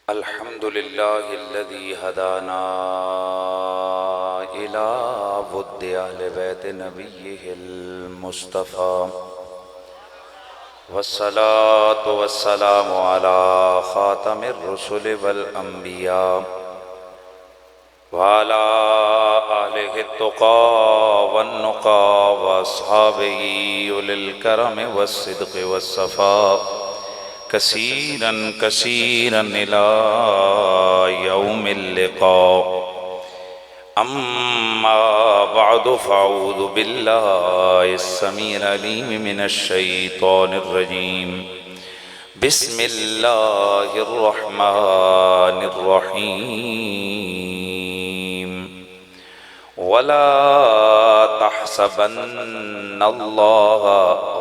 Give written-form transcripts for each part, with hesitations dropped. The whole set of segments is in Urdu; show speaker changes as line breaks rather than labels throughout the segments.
الحمد لله الذي هدانا إلى ود أهل بيت نبيه المصطفى والصلاة والسلام على خاتم الرسل والأنبياء وعلى آله التقى والنقى وأصحابه أولي الكرم والصدق والصفاء كثيرا كثيرا إلى يوم اللقاء. أما بعد فأعوذ بالله السميع العليم من الشيطان الرجيم. بسم الله الرحمن الرحيم. ولا تحسبن الله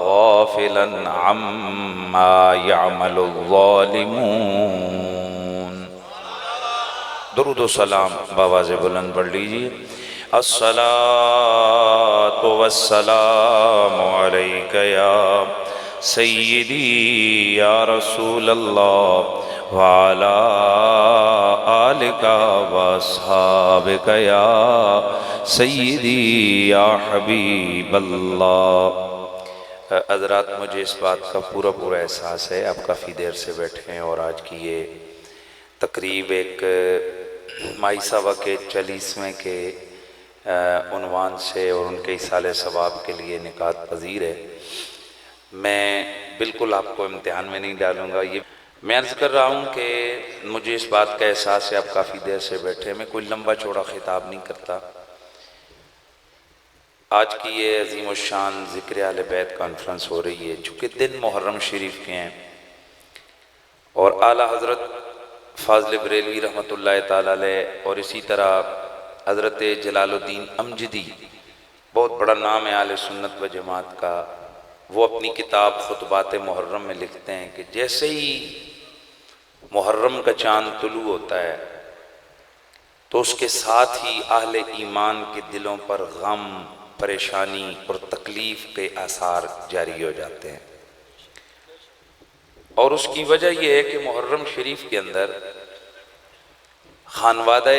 غافلا عما يعمل الظالمون. درود و سلام بآواز بلند پڑھ لیجیے. الصلاة والسلام علیک یا سیدی یا رسول اللہ وعلی آلک واصحابک یا سیدی یا حبیب اللہ. حضرات، مجھے اس بات کا پورا احساس ہے آپ کافی دیر سے بیٹھے ہیں اور آج کی یہ تقریب ایک مائی صاحبہ کے 40ویں کے عنوان سے اور ان کے ایصال ثواب کے لیے نکات پذیر ہے. میں بالکل آپ کو امتحان میں نہیں ڈالوں گا. یہ میں عرض کر رہا ہوں کہ مجھے اس بات کا احساس ہے آپ کافی دیر سے بیٹھے ہیں. میں کوئی لمبا چوڑا خطاب نہیں کرتا. آج کی یہ عظیم الشان ذکر اہل بیت کانفرنس ہو رہی ہے چونکہ دن محرم شریف کے ہیں اور اعلیٰ حضرت فاضل بریلوی رحمۃ اللہ تعالی علیہ اور اسی طرح حضرت جلال الدین امجدی، بہت بڑا نام ہے اہل سنت و جماعت کا، وہ اپنی کتاب خطبات محرم میں لکھتے ہیں کہ جیسے ہی محرم کا چاند طلوع ہوتا ہے تو اس کے ساتھ ہی اہل ایمان کے دلوں پر غم، پریشانی اور تکلیف کے آثار جاری ہو جاتے ہیں. اور اس کی وجہ یہ ہے کہ محرم شریف کے اندر خانوادہ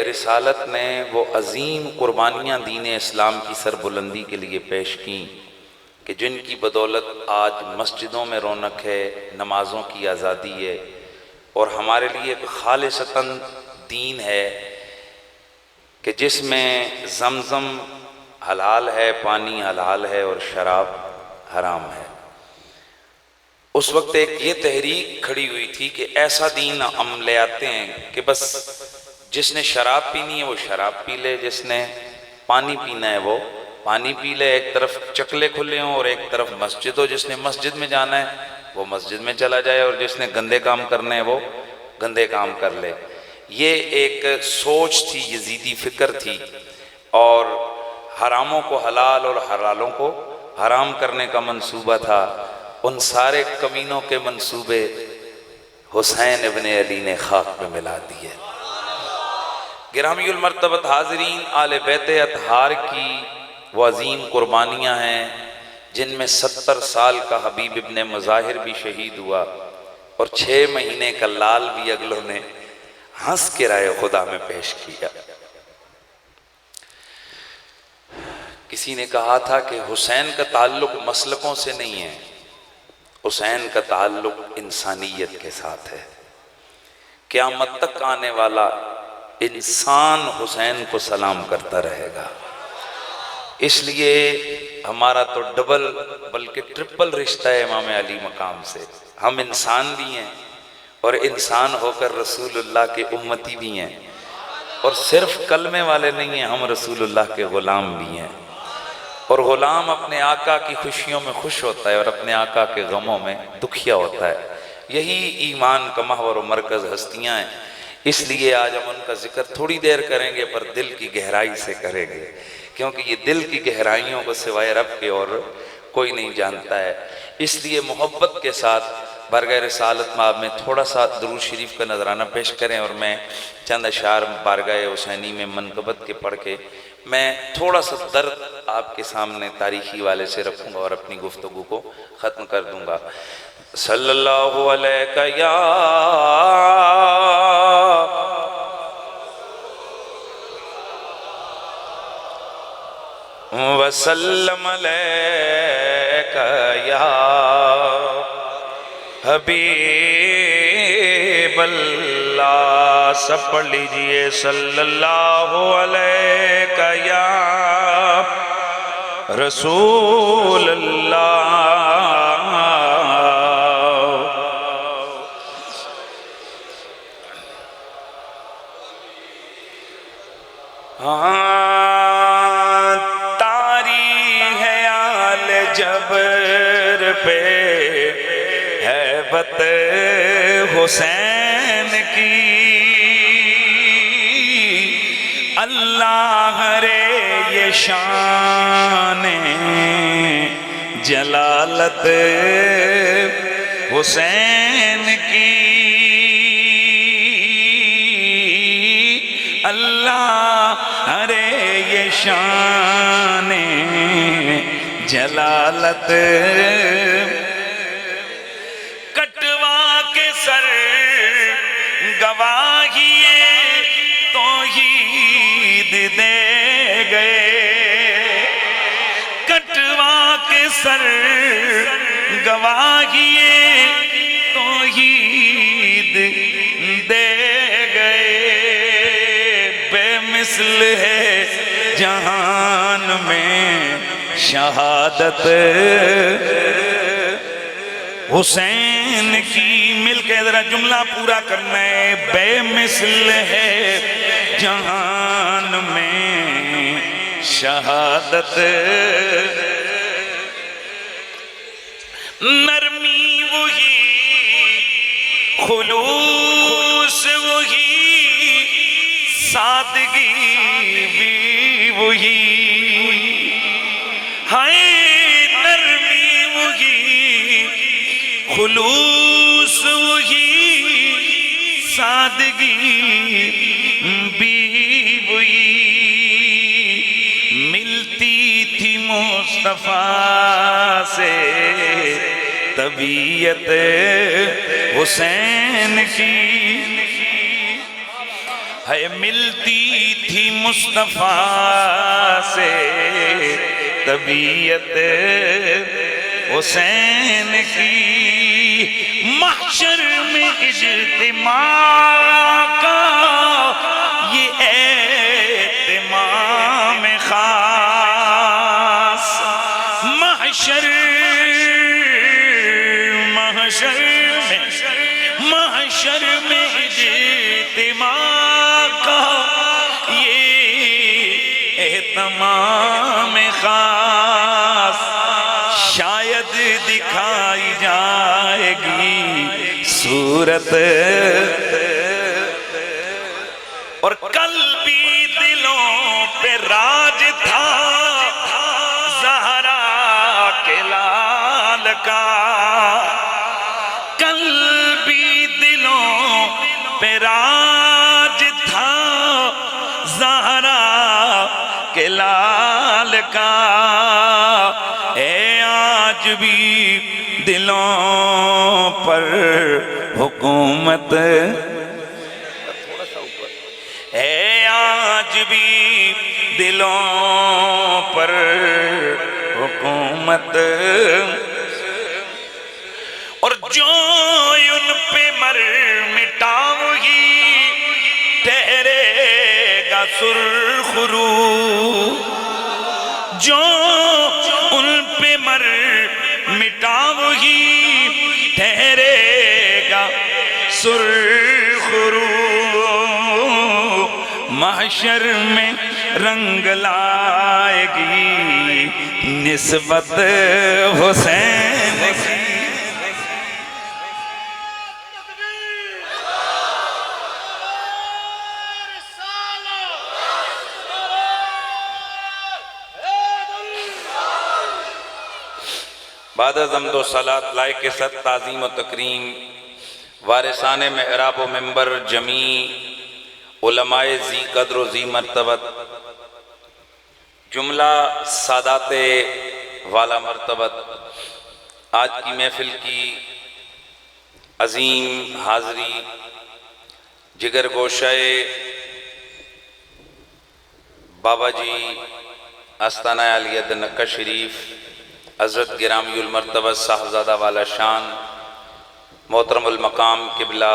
رسالت نے وہ عظیم قربانیاں دین اسلام کی سربلندی کے لیے پیش کیں کہ جن کی بدولت آج مسجدوں میں رونق ہے، نمازوں کی آزادی ہے اور ہمارے لیے ایک خالصتاً دین ہے کہ جس میں زمزم حلال ہے، پانی حلال ہے اور شراب حرام ہے. اس وقت ایک یہ تحریک کھڑی ہوئی تھی کہ ایسا دین ہم لے آتے ہیں کہ بس جس نے شراب پینی ہے وہ شراب پی لے، جس نے پانی پینا ہے وہ پانی پی لے. ایک طرف چکلے کھلے ہوں اور ایک طرف مسجد ہو. جس نے مسجد میں جانا ہے وہ مسجد میں چلا جائے اور جس نے گندے کام کرنے ہیں وہ گندے کام کر لے. یہ ایک سوچ تھی، یزیدی فکر تھی، اور حراموں کو حلال اور حلالوں کو حرام کرنے کا منصوبہ تھا. ان سارے کمینوں کے منصوبے حسین ابن علی نے خاک میں ملا دیے. گرامی المرتبت حاضرین، آل بیت اطہار کی وہ عظیم قربانیاں ہیں جن میں 70 سال کا حبیب ابن مظاہر بھی شہید ہوا اور 6 مہینے کا لال بھی اگلوں نے ہنس کے رائے خدا میں پیش کیا. کسی نے کہا تھا کہ حسین کا تعلق مسلکوں سے نہیں ہے، حسین کا تعلق انسانیت کے ساتھ ہے. قیامت تک آنے والا انسان حسین کو سلام کرتا رہے گا. اس لیے ہمارا تو ڈبل بلکہ ٹرپل رشتہ ہے امام علی مقام سے. ہم انسان بھی ہیں اور انسان ہو کر رسول اللہ کے امتی بھی ہیں، اور صرف کلمے والے نہیں ہیں، ہم رسول اللہ کے غلام بھی ہیں. اور غلام اپنے آقا کی خوشیوں میں خوش ہوتا ہے اور اپنے آقا کے غموں میں دکھیا ہوتا ہے. یہی ایمان کا محور و مرکز ہستیاں ہیں. اس لیے آج ہم ان کا ذکر تھوڑی دیر کریں گے پر دل کی گہرائی سے کریں گے، کیونکہ یہ دل کی گہرائیوں کو سوائے رب کے اور کوئی نہیں جانتا ہے. اس لیے محبت کے ساتھ بارگاہ رسالت مآب میں تھوڑا سا درود شریف کا نذرانہ پیش کریں اور میں چند اشعار بارگاہ حسینی میں منقبت کے پڑھ کے میں تھوڑا سا درد آپ کے سامنے تاریخی والے سے رکھوں گا اور اپنی گفتگو کو ختم کر دوں گا. صلی اللہ علیہ یا وسلم علیک یا حبیب اللہ. سب پڑھ لیجئے صلی اللہ علیک یا رسول اللہ. تاری ہے آل جبر پہ ہیبت حسین کی. اللہ رے یہ شان جلالت حسین کی. اللہ ارے یہ شان جلالت. کٹوا کے سر گواہی توحید دے گئے. کٹوا کے سر گواہی توحید دے گئے. بے مثل ہے جہان میں شہادت حسین کی. مل کے ذرا جملہ پورا کرنا ہے. بے مثل ہے جہان میں شہادت. نرمی وہی خلوص وہی سادگی بھی وہی. ہائے نرمی وہی خلوص وہی سادگی بھی وہی. ملتی تھی مصطفیٰ سے طبیعت حسین کی. ہے ملتی تھی مصطفیٰ سے طبیعت حسین کی. محشر میں اجتماع کا یہ اہتمام خاص. محشر میں اجتماع کا یہ اہتمام خاص. شاید دکھائی جائے گی صورت اور کل بھی دلوں پہ راج تھا زہرا کے لال کا. کل بھی دلوں پہ راج تھا زہرا کے لال کا. اے آج بھی دلوں پر حکومت. اے آج بھی دلوں پر حکومت. اور جو ان پہ مر مٹا وہی ٹھہرے گا سرخ رو. جو ان پہ مر مٹا وہی ٹھہرے گا سرخ رو. محشر میں رنگ لائے گی نسبت حسین کی. بعد از حمد و صلاة لائق ست تعظیم و تکریم وارثان محراب و منبر جمیع علماء ذی قدر و ذی مرتبت جملہ سادات والا مرتبت. آج کی محفل کی عظیم حاضری جگر گوشہ بابا جی آستانہ عالیہ دنکہ شریف حضرت گرامی المرتبہ صاحبزادہ والا شان محترم المقام قبلہ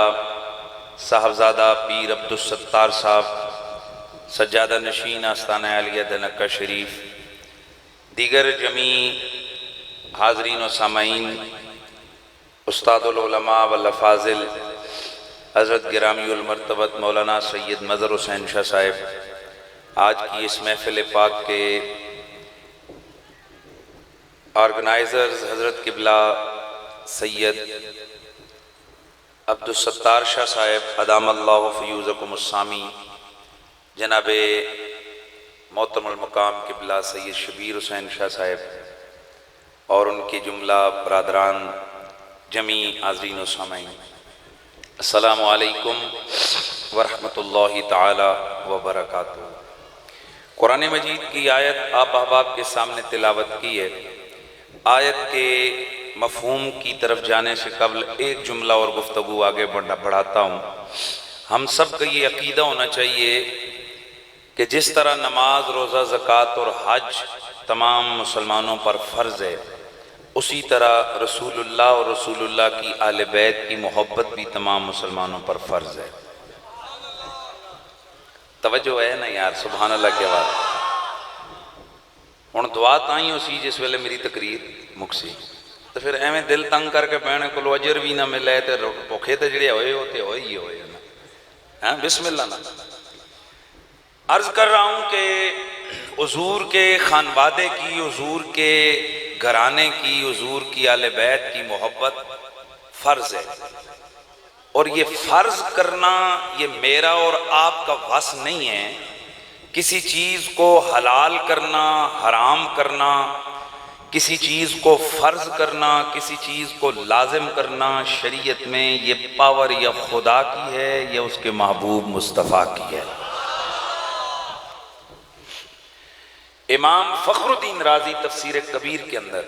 صاحبزادہ پیر عبدالستار صاحب سجادہ نشین آستانہ عالیہ دنکہ شریف، دیگر جمیع حاضرین و سامعین، استاد العلماء والافاضل حضرت گرامی المرتبہ مولانا سید مظہر حسین شاہ صاحب، آج کی اس محفل پاک کے آرگنائزرز حضرت قبلہ سید عبدالستار شاہ صاحب ادام اللہ فیوزکم السامی، جناب محترم المقام قبلہ سید شبیر حسین شاہ صاحب اور ان کے جملہ برادران، جمیع حاضرین و سامعین، السلام علیکم ورحمۃ اللہ تعالی وبرکاتہ۔ قرآن مجید کی آیت آپ احباب کے سامنے تلاوت کی ہے۔ آیت کے مفہوم کی طرف جانے سے قبل ایک جملہ اور گفتگو آگے بڑھاتا ہوں۔ ہم سب کا یہ عقیدہ ہونا چاہیے کہ جس طرح نماز، روزہ، زکوٰۃ اور حج تمام مسلمانوں پر فرض ہے، اسی طرح رسول اللہ اور رسول اللہ کی اہل بیت کی محبت بھی تمام مسلمانوں پر فرض ہے۔ توجہ ہے نا یار، سبحان اللہ کے بعد ہن دعا تائیں اسی جس ویلے میری تقریر مکسی تو پھر ایویں دل تنگ کر کے بہنے کو اجر بھی نہ ملے تے بھوکھے تے جڑے ہوئے ہوتے ہوئے ہی ہوئے نا۔ ہاں بسم اللہ نا۔ عرض کر رہا ہوں کہ حضور کے خانوادے کی، حضور کے گھرانے کی، حضور کی اہل بیت کی محبت فرض ہے، اور یہ فرض کرنا یہ میرا اور آپ کا وس نہیں ہے۔ کسی چیز کو حلال کرنا، حرام کرنا، کسی چیز کو فرض کرنا، کسی چیز کو لازم کرنا شریعت میں یہ پاور یا خدا کی ہے یا اس کے محبوب مصطفیٰ کی ہے۔ امام فخر الدین رازی تفسیر کبیر کے اندر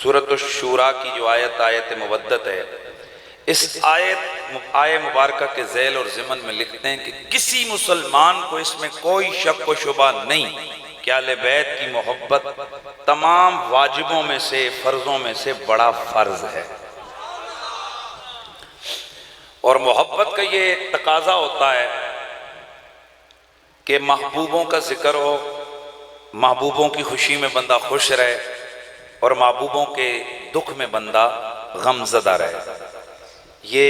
سورۃ الشورى کی جو آیت مودت ہے، اس آیت مبارکہ کے ذیل اور ضمن میں لکھتے ہیں کہ کسی مسلمان کو اس میں کوئی شک و شبہ نہیں کہ اہل بیت کی محبت تمام واجبوں میں سے، فرضوں میں سے بڑا فرض ہے، اور محبت کا یہ تقاضا ہوتا ہے کہ محبوبوں کا ذکر ہو، محبوبوں کی خوشی میں بندہ خوش رہے اور محبوبوں کے دکھ میں بندہ غم زدہ رہے۔ یہ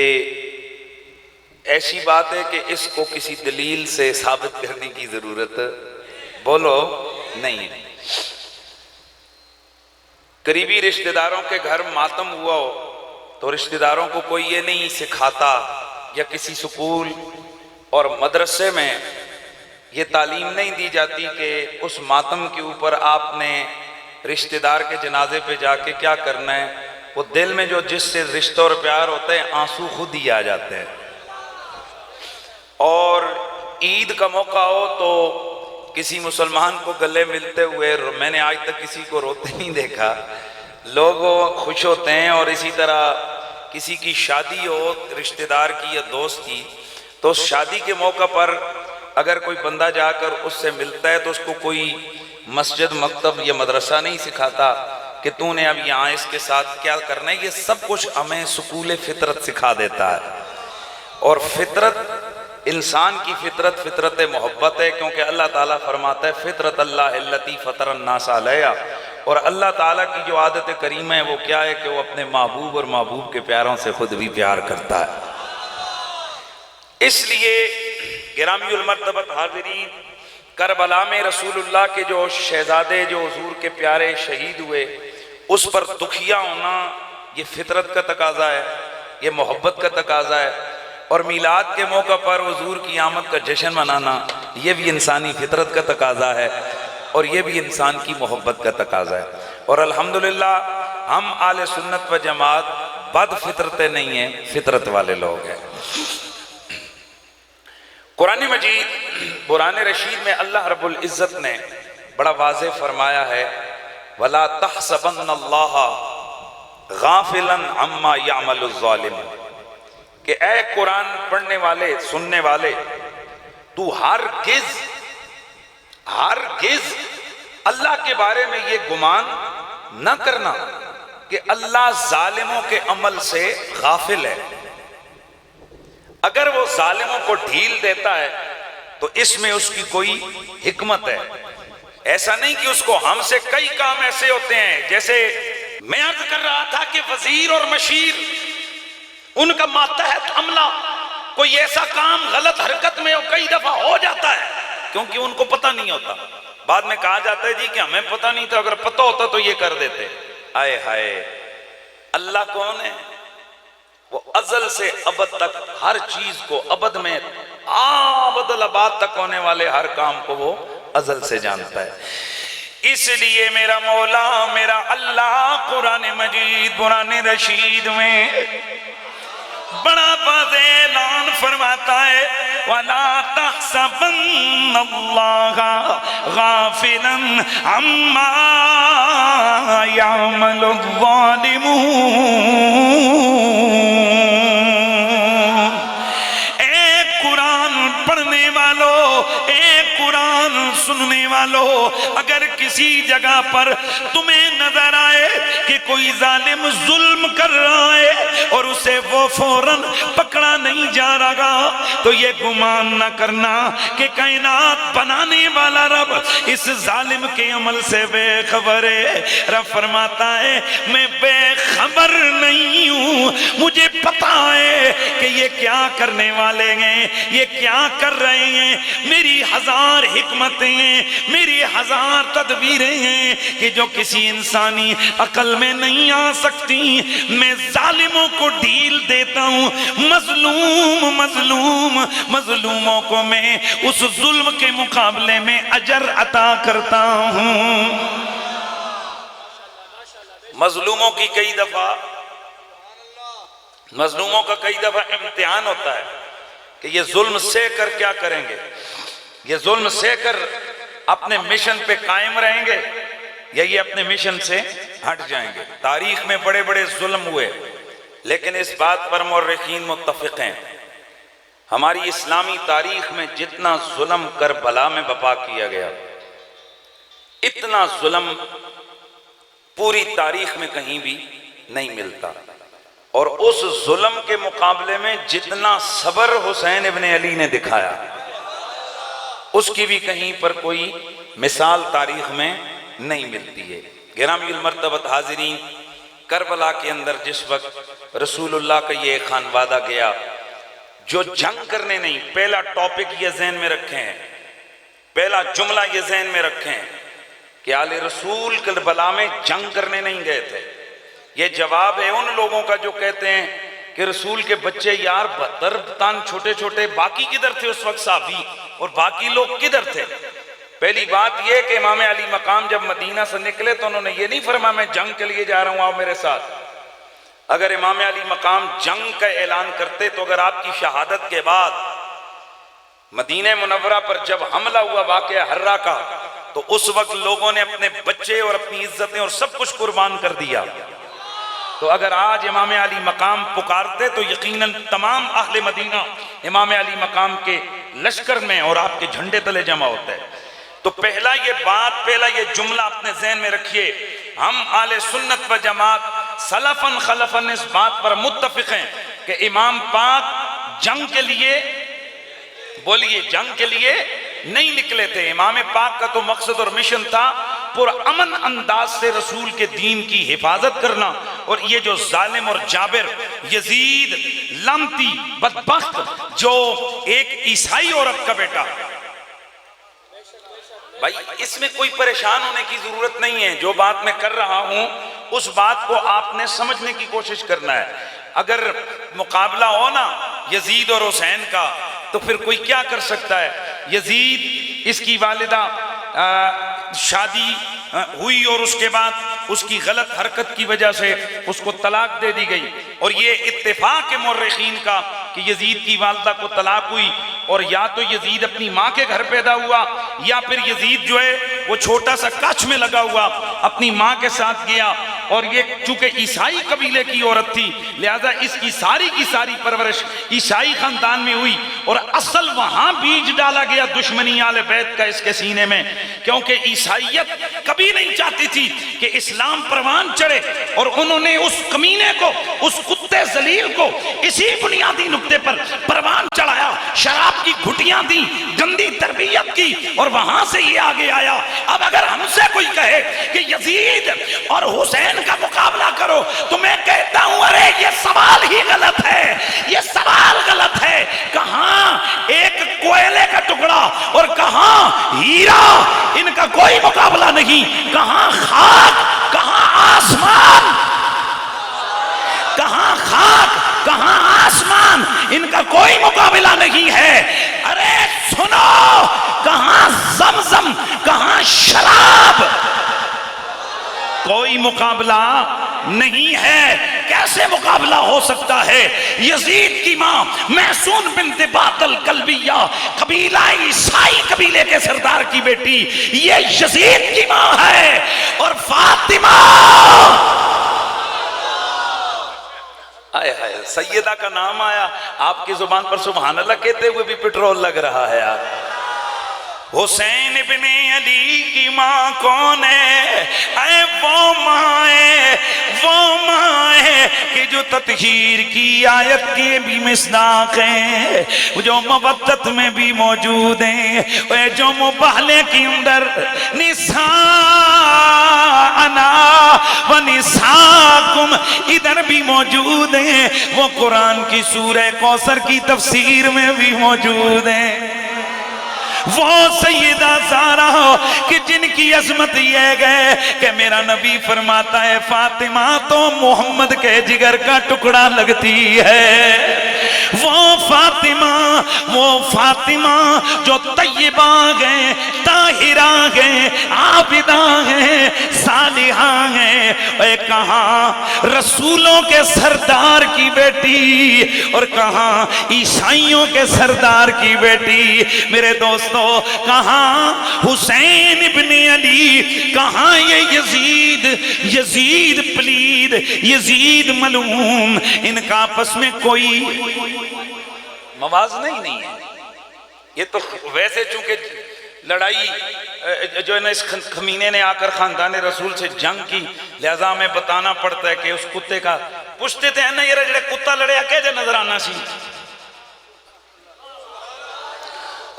ایسی بات ہے کہ اس کو کسی دلیل سے ثابت کرنے کی ضرورت بولو نہیں۔ قریبی رشتہ داروں کے گھر ماتم ہوا ہو تو رشتہ داروں کو کوئی یہ نہیں سکھاتا، یا کسی سکول اور مدرسے میں یہ تعلیم نہیں دی جاتی کہ اس ماتم کے اوپر آپ نے رشتہ دار کے جنازے پہ جا کے کیا کرنا ہے۔ وہ دل میں جو جس سے رشتہ اور پیار ہوتا ہے، آنسو خود ہی آ جاتے ہیں۔ اور عید کا موقع ہو تو کسی مسلمان کو گلے ملتے ہوئے، میں نے آج تک کسی کو روتے نہیں دیکھا، لوگ خوش ہوتے ہیں۔ اور اسی طرح کسی کی شادی ہو رشتہ دار کی یا دوست کی، تو اس شادی کے موقع پر اگر کوئی بندہ جا کر اس سے ملتا ہے تو اس کو کوئی مسجد، مکتب یا مدرسہ نہیں سکھاتا کہ تو نے اب یہاں اس کے ساتھ کیا کرنا ہے۔ یہ سب کچھ ہمیں سکول فطرت سکھا دیتا ہے، اور فطرت، انسان کی فطرت فطرت محبت ہے، کیونکہ اللہ تعالیٰ فرماتا ہے فطرت اللہ التی فطر الناس علیہا، اور اللہ تعالیٰ کی جو عادت کریمہ ہے وہ کیا ہے کہ وہ اپنے محبوب اور محبوب کے پیاروں سے خود بھی پیار کرتا ہے۔ اس لیے گرامی المرتبہ حاضرین، کربلا میں رسول اللہ کے جو شہزادے جو حضور کے پیارے شہید ہوئے، اس پر دکھیا ہونا یہ فطرت کا تقاضا ہے، یہ محبت کا تقاضا ہے، اور میلاد کے موقع پر حضور کی آمد کا جشن منانا یہ بھی انسانی فطرت کا تقاضا ہے، اور یہ بھی انسان کی محبت کا تقاضا ہے۔ اور الحمدللہ ہم اہل سنت و جماعت بد فطرتیں نہیں ہیں، فطرت والے لوگ ہیں۔ قرآن مجید قرآن رشید میں اللہ رب العزت نے بڑا واضح فرمایا ہے وَلَا تَحْسَبَنَّ اللَّهَ غَافِلًا عَمَّا يَعْمَلُ الظَّالِمُ، کہ اے قرآن پڑھنے والے، سننے والے، تو ہرگز اللہ کے بارے میں یہ گمان نہ کرنا کہ اللہ ظالموں کے عمل سے غافل ہے. اگر وہ ظالموں کو ڈھیل دیتا ہے تو اس میں اس کی کوئی حکمت ہے. ایسا نہیں کہ اس کو ہم سے کئی کام ایسے ہوتے ہیں، جیسے میں عرض کر رہا تھا کہ وزیر اور مشیر ان کا ماتحت عملہ کوئی ایسا کام غلط حرکت میں کئی دفعہ ہو جاتا ہے کیونکہ ان کو پتہ نہیں ہوتا. بعد میں کہا جاتا ہے جی کہ ہمیں پتہ نہیں تھا، اگر پتہ ہوتا تو یہ کر دیتے. آئے ہائے، اللہ کون ہے؟ وہ ازل سے ابد تک ہر چیز کو، ابد میں آبد الاباد تک ہونے والے ہر کام کو وہ ازل سے جانتا ہے. اس لیے میرا مولا، میرا اللہ قرآن مجید، قرآن رشید میں بڑا واضح اعلان فرماتا ہے وَلَا تَحْسَبَنَّ اللَّهَ غَافِلًا عَمَّا يَعْمَلُ الظَّالِمُونَ. اے قرآن پڑھنے والو، اے قرآن سننے والو، اگر کسی جگہ پر تمہیں نظر آئے کہ کوئی ظالم ظلم کر رہا ہے اور اسے وہ فوراً پکڑا نہیں جا رہا تو یہ گمان نہ کرنا کہ کائنات بنانے والا رب اس ظالم کے عمل سے بے خبر ہے. رب فرماتا ہے میں بے خبر نہیں ہوں، مجھے پتا ہے کہ یہ کیا کرنے والے ہیں، یہ کیا کر رہے ہیں. میری ہزار حکمتیں ہیں، میری ہزار تدبیریں ہیں کہ جو کسی انسانی عقل میں نہیں آ سکتی. میں ظالموں کو ڈھیل دیتا ہوں، مظلوموں کو میں اس ظلم کے مقابلے میں اجر عطا کرتا ہوں. مظلوموں کا کئی دفعہ امتحان ہوتا ہے کہ یہ ظلم سے کر کیا کریں گے، یہ ظلم سے کر اپنے مشن پہ قائم رہیں گے یا یہ اپنے مشن سے ہٹ جائیں گے. تاریخ میں بڑے بڑے ظلم ہوئے، لیکن اس بات پر مورخین متفق ہیں، ہماری اسلامی تاریخ میں جتنا ظلم کربلا میں بپا کیا گیا، اتنا ظلم پوری تاریخ میں کہیں بھی نہیں ملتا. اور اس ظلم کے مقابلے میں جتنا صبر حسین ابن علی نے دکھایا، اس کی بھی کہیں پر کوئی مثال تاریخ میں نہیں ملتی ہے. گرامی المرتبت حاضرین، کربلا کے اندر جس وقت رسول اللہ کا یہ خانوادہ گیا جو جنگ کرنے نہیں، پہلا ٹاپک یہ ذہن میں رکھیں، پہلا جملہ یہ ذہن میں رکھیں کہ آل رسول کربلا میں جنگ کرنے نہیں گئے تھے. یہ جواب ہے ان لوگوں کا جو کہتے ہیں کہ رسول کے بچے یار 72 تن چھوٹے چھوٹے، باقی کدھر تھے اس وقت صحابی، اور باقی لوگ کدھر تھے؟ پہلی بات یہ کہ امام علی مقام جب مدینہ سے نکلے تو انہوں نے یہ نہیں فرمایا میں جنگ کے لیے جا رہا ہوں آؤ میرے ساتھ. اگر امام علی مقام جنگ کا اعلان کرتے تو اگر آپ کی شہادت کے بعد مدینہ منورہ پر جب حملہ ہوا واقعہ حرہ کا تو اس وقت لوگوں نے اپنے بچے اور اپنی عزتیں اور سب کچھ قربان کر دیا. تو اگر آج امام علی مقام پکارتے تو یقیناً تمام اہل مدینہ امام علی مقام کے لشکر میں اور آپ کے جھنڈے تلے جمع ہوتے ہیں. تو پہلا یہ جملہ اپنے ذہن میں رکھیے، ہم اہل سنت و جماعت سلفاً خلفاً اس بات پر متفق ہیں کہ امام پاک جنگ کے لیے، بولیے جنگ کے لیے نہیں نکلے تھے. امام پاک کا تو مقصد اور مشن تھا پرامن انداز سے رسول کے دین کی حفاظت کرنا. اور یہ جو ظالم اور جابر یزید لعنتی بدبخت جو ایک عیسائی عورت کا بیٹا، بھائی اس میں کوئی پریشان ہونے کی ضرورت نہیں ہے. جو بات میں کر رہا ہوں اس بات کو آپ نے سمجھنے کی کوشش کرنا ہے. اگر مقابلہ ہو نا یزید اور حسین کا تو پھر کوئی کیا کر سکتا ہے. یزید اس کی والدہ شادی ہوئی اور اس کے بعد اس کی غلط حرکت کی وجہ سے اس کو طلاق دے دی گئی، اور یہ اتفاق ہے مورخین کا کہ یزید کی والدہ کو طلاق ہوئی، اور یا تو یزید اپنی ماں کے گھر پیدا ہوا یا پھر یزید جو ہے وہ چھوٹا سا کچھ میں لگا ہوا اپنی ماں کے ساتھ گیا اور یہ چونکہ عیسائی قبیلے کی عورت تھی لہذا اس کی ساری پرورش عیسائی خاندان میں ہوئی، اور اصل وہاں بیج ڈالا گیا دشمنی آل بیت کا اس کے سینے میں، کیونکہ عیسائیت کبھی نہیں چاہتی تھی کہ اسلام پروان چڑھے، اور انہوں نے اس کمینے کو، اس کتے ذلیل کو اسی بنیادی نقطے پر پروان چڑھایا، شراب کی گھٹیاں دی، گندی تربیت کی، اور وہاں سے یہ آگے آیا۔ اب اگر ہم سے کوئی کہے کہ یزید اور حسین کا مقابلہ کرو تو میں کہتا ہوں ارے یہ سوال ہی غلط ہے، یہ سوال غلط ہے۔ کہاں ایک کوئلے کا ٹکڑا اور کہاں ہیرا، ان کا کوئی مقابلہ نہیں۔ کہاں خاک، کہاں آسمان، کہاں خاک، کہاں آسمان، ان کا کوئی مقابلہ نہیں ہے۔ ارے سنو، کہاں زمزم، کہاں شراب، کوئی مقابلہ نہیں ہے۔ کیسے مقابلہ ہو سکتا ہے؟ یزید کی ماں محسون بنت بات الکلبیہ، قبیلہ عیسائی قبیلے کے سردار کی بیٹی، یہ یزید کی ماں ہے، اور فاطمہ، آئے ہائے سیدہ کا نام آیا، آپ کی زبان پر سبحان اللہ کہتے ہوئے بھی پٹرول لگ رہا ہے یار۔ حسین ابن علی کی ماں کون ہے؟ اے وہ ماں ہے کہ جو تطہیر کی آیت کے بھی مصداق ہیں، جو مودت میں بھی موجود ہیں، جو مباہلے کے اندر نساءنا و نساکم ادھر بھی موجود ہیں، وہ قرآن کی سورہ کوثر کی تفسیر میں بھی موجود ہیں۔ وہ سیدہ زہرا کہ جن کی عظمت یہ گئے کہ میرا نبی فرماتا ہے فاطمہ تو محمد کے جگر کا ٹکڑا لگتی ہے۔ وہ فاطمہ جو طیبہ گئے، طاہرہ گئے، عابدہ گئے، صالحہ گئے، اے کہاں رسولوں کے سردار کی بیٹی اور کہاں عیسائیوں کے سردار کی بیٹی۔ میرے دوستو، کہاں حسین ابن علی، کہاں یہ یزید پلید، یزید ملعون، ان کا آپس میں کوئی موازنہ ہی نہیں ہے۔ یہ تو ویسے چونکہ لڑائی جو ہے نا اس خمینے نے آ کر خاندان رسول سے جنگ کی، لہذا ہمیں بتانا پڑتا ہے کہ اس کتے کا پوچھتے تھے نا، یہ جڑے کتا لڑیا کہ جے نظر آنا سی،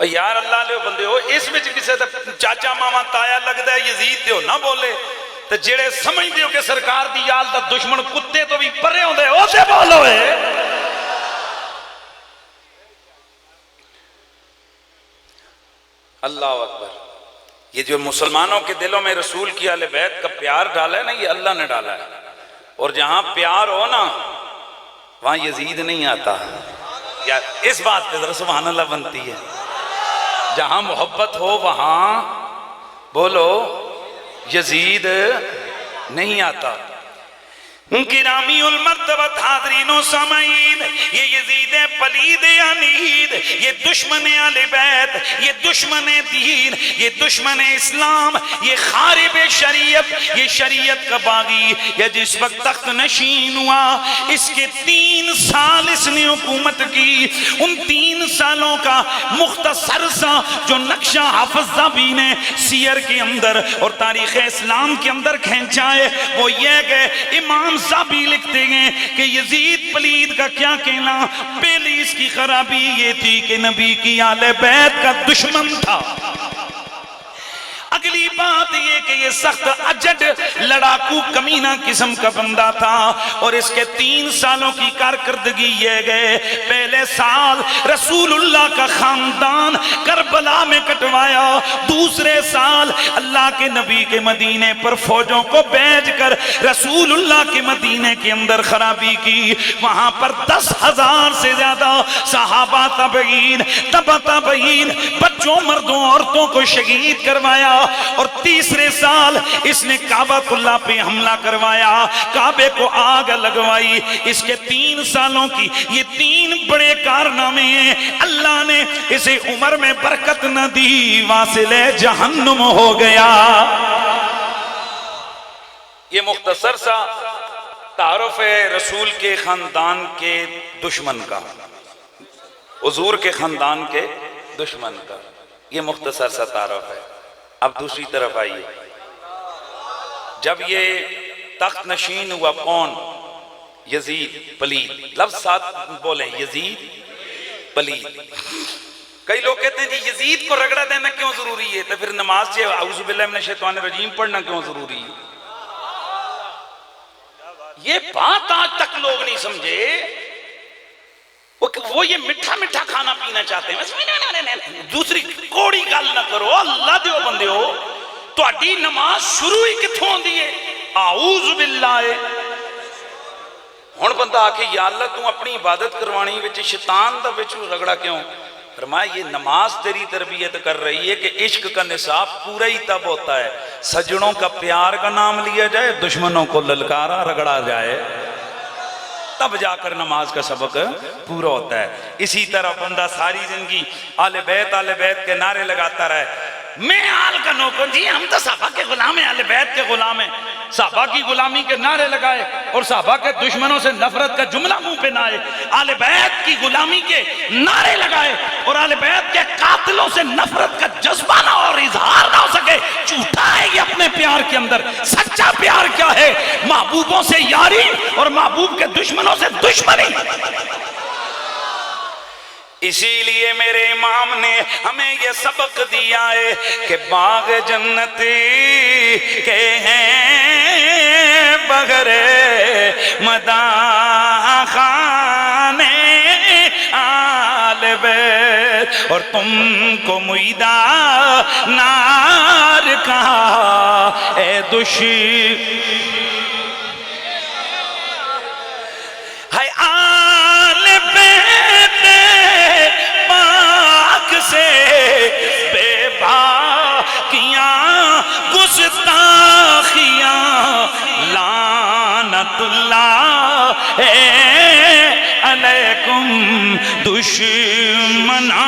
یار اللہ لے بندے ہو، اس میں کسے چاچا ماما تایا لگتا ہے یزید دیو نہ بولے تو جڑے سمجھ دیو کہ سرکار دی یال دا دشمن کتے تو بھی پرے ہوں دے او سے بولو ہے۔ اللہ اکبر۔ یہ جو مسلمانوں کے دلوں میں رسول کی اہل بیت کا پیار ڈالا ہے نا، یہ اللہ نے ڈالا ہے، اور جہاں پیار ہو نا وہاں یزید نہیں آتا۔ یا اس بات پہ ذرا سبحان اللہ بنتی ہے، جہاں محبت ہو وہاں بولو یزید نہیں آتا۔ گرامی المرتبت حاضرین و سامعین، یہ یزید پلید عنید، یہ دشمن اہل بیت، یہ دشمن دین، یہ دشمن اسلام، یہ خارب شریعت، یہ شریعت کا باغی، یہ جس وقت تخت نشین ہوا، اس کے 3 سال اس نے حکومت کی۔ ان 3 سالوں کا مختصر سا جو نقشہ حافظ ذہبی نے سیر کے اندر اور تاریخ اسلام کے اندر کھینچا ہے وہ یہ کہ امام ذہبی لکھتے ہیں کہ یزید پلید کا کیا کہنا، پہلی اس کی خرابی یہ تھی کہ نبی کی آل بیت کا دشمن تھا۔ اگلی بات یہ کہ یہ سخت اجڑ لڑاکو کمینہ قسم کا بندہ تھا، اور اس کے 3 سالوں کی کارکردگی یہ گئے، پہلے سال رسول اللہ کا خاندان کربلا میں کٹوایا، دوسرے سال اللہ کے نبی کے مدینے پر فوجوں کو بھیج کر رسول اللہ کے مدینے کے اندر خرابی کی، وہاں پر 10,000 سے زیادہ صحابہ تابعین، تبع تابعین، بچوں مردوں عورتوں کو شہید کروایا، اور تیسرے سال اس نے کعبۃ اللہ پہ حملہ کروایا، کعبے کو آگ لگوائی۔ اس کے 3 سالوں کی یہ 3 بڑے کارنامے ہیں، اللہ نے اسے عمر میں برکت نہ دی، واصل جہنم ہو گیا۔ یہ مختصر سا تعارف ہے رسول کے خاندان کے دشمن کا، حضور کے خاندان کے دشمن کا، یہ مختصر سا تعارف ہے۔ اب دوسری طرف آئیے، جب یہ تخت نشین ہوا کون؟ یزید پلید، لفظ ساتھ بولیں، یزید پلید۔ کئی لوگ کہتے ہیں جی یزید کو رگڑا دینا کیوں ضروری ہے، تو پھر نماز سے اعوذ باللہ من الشیطان الرجیم پڑھنا کیوں ضروری ہے؟ یہ بات آج تک لوگ نہیں سمجھے، وہ یہ میٹھا میٹھا کھانا پینا چاہتے ہیں، دوسری کوڑی گل نہ کرو، اللہ دیو بندے ہو، تو اڈی نماز شروع ہی کتھوں ہوندی ہے؟ اعوذ باللہ۔ ہن بندہ آ کے یا اللہ تو اپنی عبادت کروانی وچ شیطان دا وچ رگڑا کیوں؟ فرمایا یہ نماز تیری تربیت کر رہی ہے کہ عشق کا نصاب پورا ہی تب ہوتا ہے سجنوں کا پیار کا نام لیا جائے، دشمنوں کو للکارا رگڑا جائے، تب جا کر نماز کا سبق پورا ہوتا ہے۔ اسی طرح بندہ ساری زندگی آل بیت کے نعرے لگاتا رہے، میں آل کا نوکر، جی ہم تو صحابہ کے غلام ہیں، آل بیت کے غلام ہیں، صحابہ کی غلامی کے نعرے لگائے اور صحابہ کے دشمنوں سے نفرت کا جملہ منہ پہ نہ آئے، آل بیت کی غلامی کے نعرے لگائے اور آل بیت کے قاتلوں سے نفرت کا جذبہ نہ اور اظہار نہ ہو سکے، جھوٹا ہے یہ اپنے پیار کے اندر۔ سچا پیار کیا ہے؟ محبوبوں سے یاری اور محبوب کے دشمنوں سے دشمنی۔ اسی لیے میرے امام نے ہمیں یہ سبق دیا ہے کہ باغ جنت کے ہیں بغیر مداح خانے آل بیت، اور تم کو میدہ نار کہا اے دشمن، ہے آل بیت پاک سے بے باکیاں گستاخیاں، لعنت اللہ علیکم دشمنان۔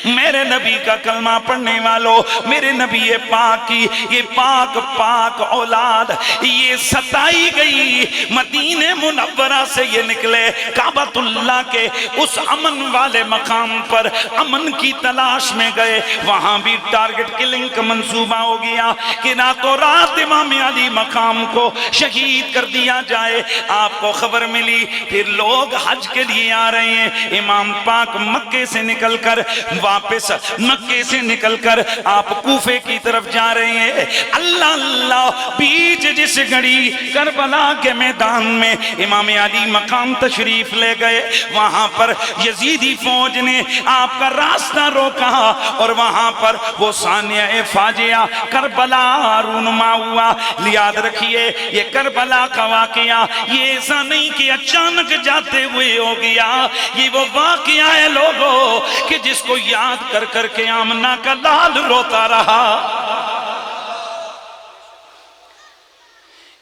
میرے نبی کا کلمہ پڑھنے والوں، میرے نبی پاک کی یہ پاک اولاد یہ ستائی گئی، مدینہ منورہ سے یہ نکلے کعبۃ اللہ کے اس امن والے مقام پر امن کی تلاش میں گئے، وہاں بھی ٹارگٹ کلنگ کا منصوبہ ہو گیا کہ راتوں رات امام علی مقام کو شہید کر دیا جائے۔ آپ کو خبر ملی، پھر لوگ حج کے لیے آ رہے ہیں، امام پاک مکے سے نکل کر واپس مکے سے نکل کر آپ کوفے کی طرف جا رہے ہیں۔ اللہ اللہ، بیچ جس گھڑی کربلا کے میدان میں امام علی مقام تشریف لے گئے، وہاں پر یزیدی فوج نے آپ کا راستہ روکا اور وہاں پر وہ ثانیہ فاجعہ کربلا رونما ہوا۔ یاد رکھیے یہ کربلا کا واقعہ یہ ایسا نہیں کہ اچانک جاتے ہوئے ہو گیا، یہ وہ واقعہ ہے لوگوں کہ جس کو یاد کر کر کے آمنہ کا لال روتا رہا۔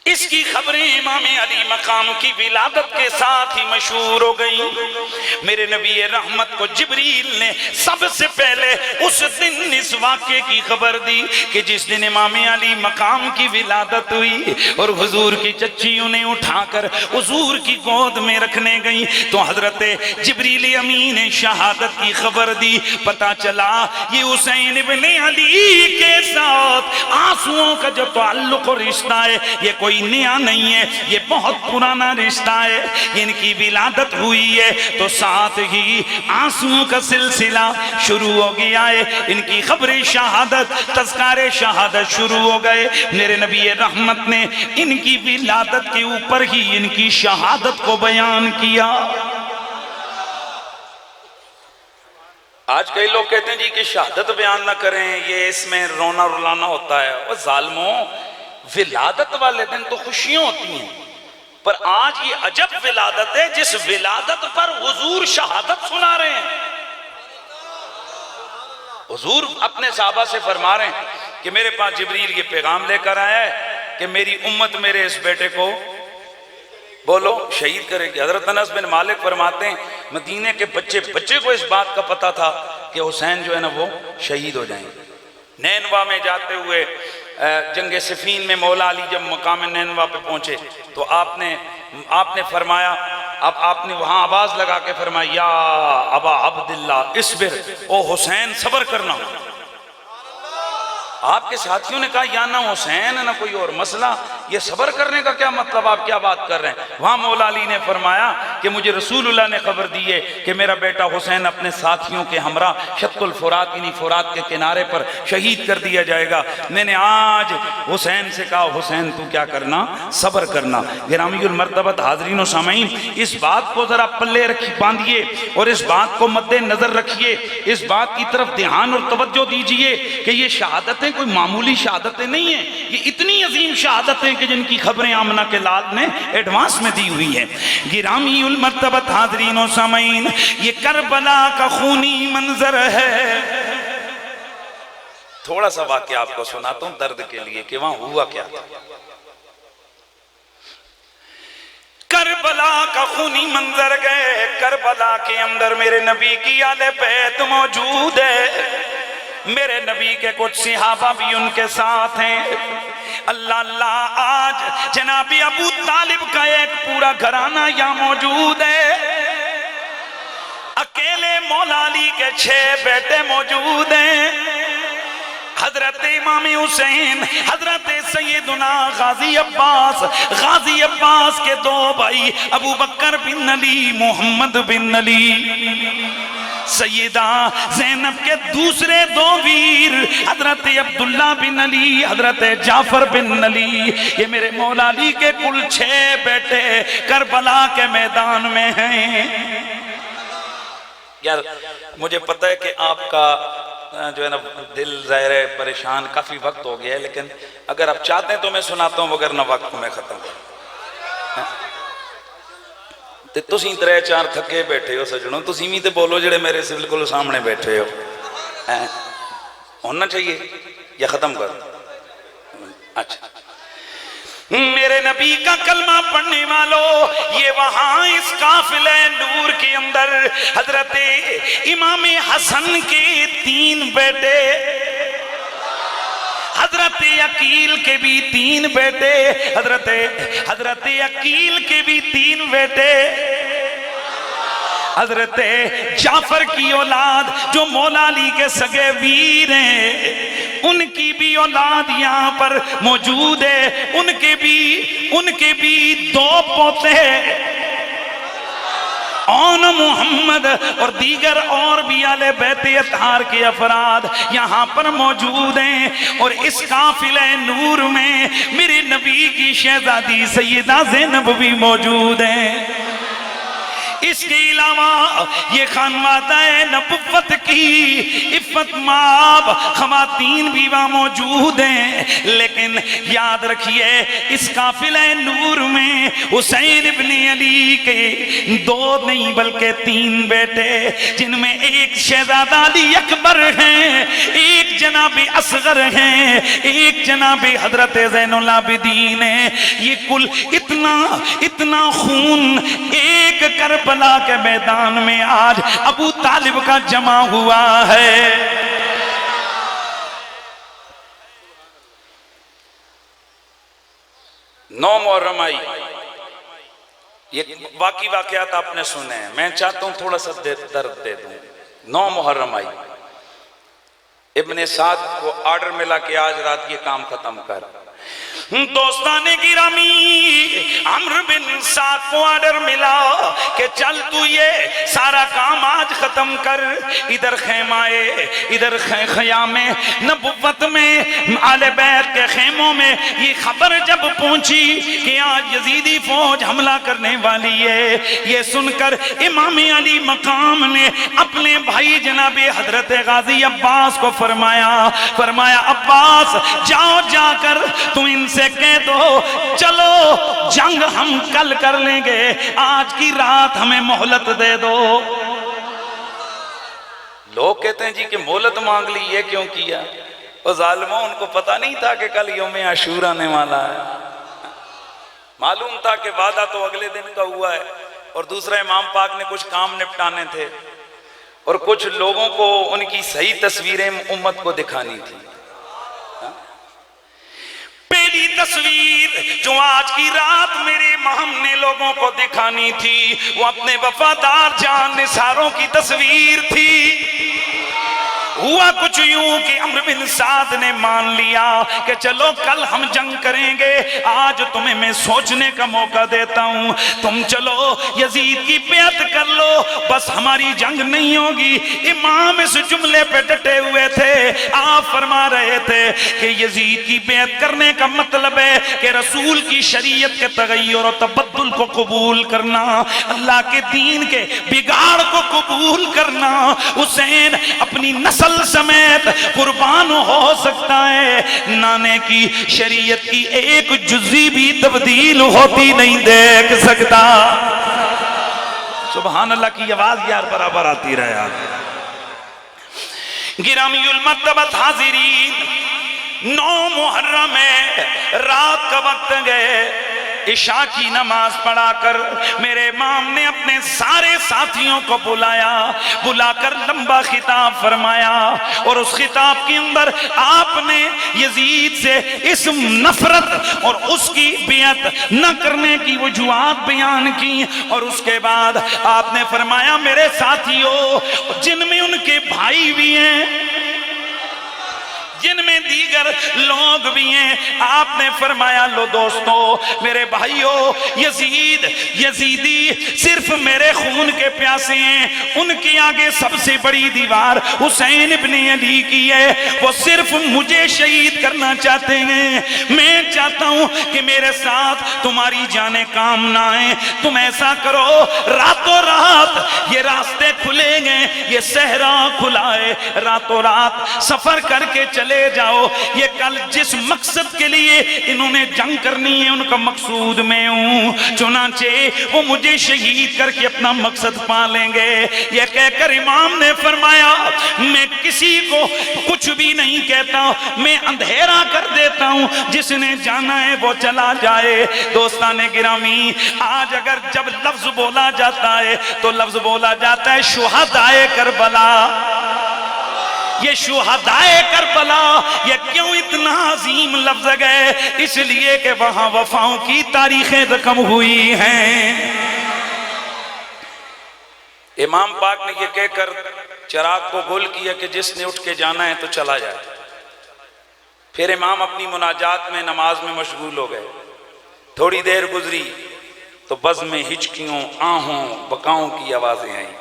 اس کی خبریں امام علی مقام کی ولادت کے ساتھ ہی مشہور ہو گئی۔ میرے نبی رحمت کو جبریل نے سب سے پہلے اس دن اس واقعے کی خبر دی کہ جس دن امام علی مقام کی ولادت ہوئی اور حضور کی چچی انہیں اٹھا کر حضور کی گود میں رکھنے گئی تو حضرت جبریل امین نے شہادت کی خبر دی۔ پتہ چلا یہ حسین ابن علی کے ساتھ آنسوؤں کا جو تعلق اور رشتہ ہے یہ کوئی نیا نہیں ہے، یہ بہت پرانا رشتہ ہے۔ ان کی ولادت ہوئی ہے تو ساتھ ہی آنسوؤں کا سلسلہ شروع ہو گیا ہے، ان کی خبر شہادت تذکار شہادت شروع ہو گئے۔ میرے نبی رحمت نے ان کی ولادت کے اوپر ہی ان کی شہادت کو بیان کیا۔ آج کئی لوگ کہتے ہیں جی کہ شہادت بیان نہ کریں، یہ اس میں رونا رلانا ہوتا ہے۔ وہ ظالموں، ولادت والے دن تو خوشیاں ہوتی ہیں، پر آج یہ عجب ولادت ہے جس ولادت پر حضور شہادت سنا رہے ہیں۔ حضور اپنے صحابہ سے فرما رہے ہیں کہ میرے پاس جبریل یہ پیغام لے کر آیا ہے کہ میری امت میرے اس بیٹے کو بولو شہید کرے گی۔ حضرت انس بن مالک فرماتے ہیں مدینے کے بچے کو اس بات کا پتہ تھا کہ حسین جو ہے نا وہ شہید ہو جائیں گے۔ نینوا میں جاتے ہوئے جنگ صفین میں مولا علی جب مقام نینوا پہ پہنچے تو آپ نے فرمایا، اب آپ نے وہاں آواز لگا کے فرمایا یا ابا عبداللہ اصبر، او حسین صبر کرنا۔ آپ کے ساتھیوں نے کہا یا نہ حسین نہ کوئی اور مسئلہ، یہ صبر کرنے کا کیا مطلب، آپ کیا بات کر رہے ہیں؟ وہاں مولا علی نے فرمایا کہ مجھے رسول اللہ نے خبر دی ہے کہ میرا بیٹا حسین اپنے ساتھیوں کے ہمراہ شط الفرات یعنی فرات کے کنارے پر شہید کر دیا جائے گا۔ میں نے آج حسین سے کہا حسین تو کیا کرنا، صبر کرنا۔ گرامی المرتبت حاضرین و سامعین، اس بات کو ذرا پلے باندھیے اور اس بات کو مد نظر رکھیے، اس بات کی طرف دھیان اور توجہ دیجئے کہ یہ شہادتیں کوئی معمولی شہادتیں نہیں ہیں، یہ اتنی عظیم شہادتیں کہ جن کی خبریں آمنہ کے لال نے ایڈوانس میں دی ہوئی ہیں۔ گرامی المرتبت حاضرین و سامعین، یہ کربلا کا خونی منظر ہے۔ تھوڑا سا واقعہ آپ کو سناتا ہوں درد کے لیے کہ وہاں ہوا کیا تھا۔ کربلا کا خونی منظر گئے، کربلا کے اندر میرے نبی کی آل بیت موجود ہے، میرے نبی کے کچھ صحابہ بھی ان کے ساتھ ہیں۔ اللہ اللہ، آج جناب ابو طالب کا ایک پورا گھرانہ یہاں موجود ہے، اکیلے مولا علی کے 6 بیٹے موجود ہیں، حضرت امام حسین، حضرت سیدنا غازی عباس کے 2 بھائی ابو بکر بن علی، محمد بن علی، سیدہ زینب کے دوسرے 2 ویر حضرت عبداللہ بن علی، حضرت جعفر بن علی، یہ میرے مولا علی کے کل 6 بیٹے کربلا کے میدان میں ہیں۔ یار مجھے پتہ ہے کہ آپ کا جو ہے نا دل ظاہر ہے پریشان، کافی وقت ہو گیا ہے، لیکن اگر آپ چاہتے ہیں تو میں سناتا ہوں، وگرنہ وقت میں ختم۔ تسی 3-4 تھکے بیٹھے ہو سجنوں، تسی بھی تے بولو جڑے میرے سے بالکل سامنے بیٹھے ہو، ہونا چاہیے یا ختم کر؟ اچھا، میرے نبی کا کلمہ پڑھنے والوں، یہ وہاں اس قافلہ نور کے اندر حضرت امام حسن کے 3 بیٹے، حضرت عقیل کے بھی 3 بیٹے، حضرت عقیل کے بھی 3 بیٹے، حضرت جعفر کی اولاد جو مولا علی کے سگے ویر ہیں، ان کی بھی اولاد یہاں پر موجود ہے، ان کے بھی 2 پوتے اون محمد اور دیگر اور بھی آل بیت اطہار کے افراد یہاں پر موجود ہیں، اور اس قافلہ نور میں میرے نبی کی شہزادی سیدہ زینب بھی موجود ہیں۔ اس کے علاوہ یہ خانوادہ نبوت کی عفت مآب خواتین بھی وہاں موجود ہیں، لیکن یاد رکھیے اس قافلہ نور میں حسین ابن علی کے 2 نہیں بلکہ 3 بیٹے، جن میں ایک شہزادہ علی اکبر ہیں، ایک جناب اصغر ہیں، ایک جناب حضرت زین العابدین ہیں۔ یہ کل اتنا خون ایک کربلا کے میدان میں آج ابو طالب کا جمع ہوا ہے۔ 9 محرم آئی، یہ واقعات آپ نے سنے ہیں، میں چاہتا ہوں تھوڑا سا درد دے دوں۔ 9 محرم آئی، ابن سعد کو آرڈر ملا کہ آج رات یہ کام ختم کر۔ دوستان گرامی، عمرو بن سعد کو آرڈر ملا کہ چل تو یہ سارا کام آج ختم کر، ادھر خیمہ ادھر خیام نبوت میں آل بیت کے خیموں میں یہ خبر جب پہنچی کہ آج یزیدی فوج حملہ کرنے والی ہے، یہ سن کر امام علی مقام نے اپنے بھائی جناب حضرت غازی عباس کو فرمایا عباس جاؤ، جا کر تم ان سے کہہ دو چلو جنگ ہم کل کر لیں گے، آج کی رات ہمیں مہلت دے دو۔ لوگ کہتے ہیں جی کہ مہلت مانگ لی، یہ کیوں کیا؟ وہ ظالموں، ان کو پتہ نہیں تھا کہ کل یوم عاشور آنے والا ہے، معلوم تھا کہ وعدہ تو اگلے دن کا ہوا ہے، اور دوسرا امام پاک نے کچھ کام نپٹانے تھے اور کچھ لوگوں کو ان کی صحیح تصویریں امت کو دکھانی تھی۔ تصویر جو آج کی رات میرے امام نے لوگوں کو دکھانی تھی وہ اپنے وفادار جان نثاروں کی تصویر تھی۔ ہوا کچھ یوں کہ عمرو بن سعد نے مان لیا کہ چلو کل ہم جنگ کریں گے، آج تمہیں میں سوچنے کا موقع دیتا ہوں، تم چلو یزید کی بیعت کر لو، بس ہماری جنگ نہیں ہوگی۔ امام اس جملے پہ ڈٹے ہوئے تھے، آپ فرما رہے تھے کہ یزید کی بیعت کرنے کا مطلب ہے کہ رسول کی شریعت کے تغیر و تبدل کو قبول کرنا، اللہ کے دین کے بگاڑ کو قبول کرنا۔ حسین اپنی نسل سمیت قربان ہو سکتا ہے، نانے کی شریعت کی ایک جزی بھی تبدیل ہوتی نہیں دیکھ سکتا۔ سبحان اللہ کی آواز یار برابر آتی رہے۔ گرامی المرتبت حاضرین، 9 محرم میں رات کا وقت گئے، عشاء کی نماز پڑھا کر میرے امام نے اپنے سارے ساتھیوں کو بلا کر لمبا خطاب فرمایا، اور اس خطاب کے اندر آپ نے یزید سے اس نفرت اور اس کی بیعت نہ کرنے کی وجوہات بیان کی، اور اس کے بعد آپ نے فرمایا میرے ساتھیوں، جن میں ان کے بھائی بھی ہیں، جن میں دیگر لوگ بھی ہیں، آپ نے فرمایا لو دوستو میرے بھائیو، یزیدی صرف میرے خون کے پیاسے ہیں، ان کے آگے سب سے بڑی دیوار حسین ابن علی کی ہے، وہ صرف مجھے شہید کرنا چاہتے ہیں۔ میں چاہتا ہوں کہ میرے ساتھ تمہاری جانیں کام نہ آئیں، تم ایسا کرو راتوں رات یہ راستے کھلے گئے، یہ صحرا کھلا ہے، راتوں رات سفر کر کے چلے جاؤ، یہ کل جس مقصد کے لیے انہوں نے جنگ کرنی ہے ان کا مقصود میں ہوں، چنانچہ وہ مجھے شہید کر کے اپنا مقصد پا لیں گے۔ یہ کہہ کر امام نے فرمایا میں کسی کو کچھ بھی نہیں کہتا، میں اندھیرا کر دیتا ہوں، جس نے جانا ہے وہ چلا جائے۔ دوستان گرامی، آج اگر جب لفظ بولا جاتا ہے تو لفظ بولا جاتا ہے شہدائے کربلا۔ یہ شہدائے کربلا یہ کیوں اتنا عظیم لفظ ہے؟ اس لیے کہ وہاں وفاؤں کی تاریخیں رقم ہوئی ہیں۔ امام پاک نے یہ کہہ کر چراغ کو گول کیا کہ جس نے اٹھ کے جانا ہے تو چلا جائے۔ پھر امام اپنی مناجات میں نماز میں مشغول ہو گئے۔ تھوڑی دیر گزری تو بزم میں ہچکیوں، آہوں، بکاؤں کی آوازیں آئیں۔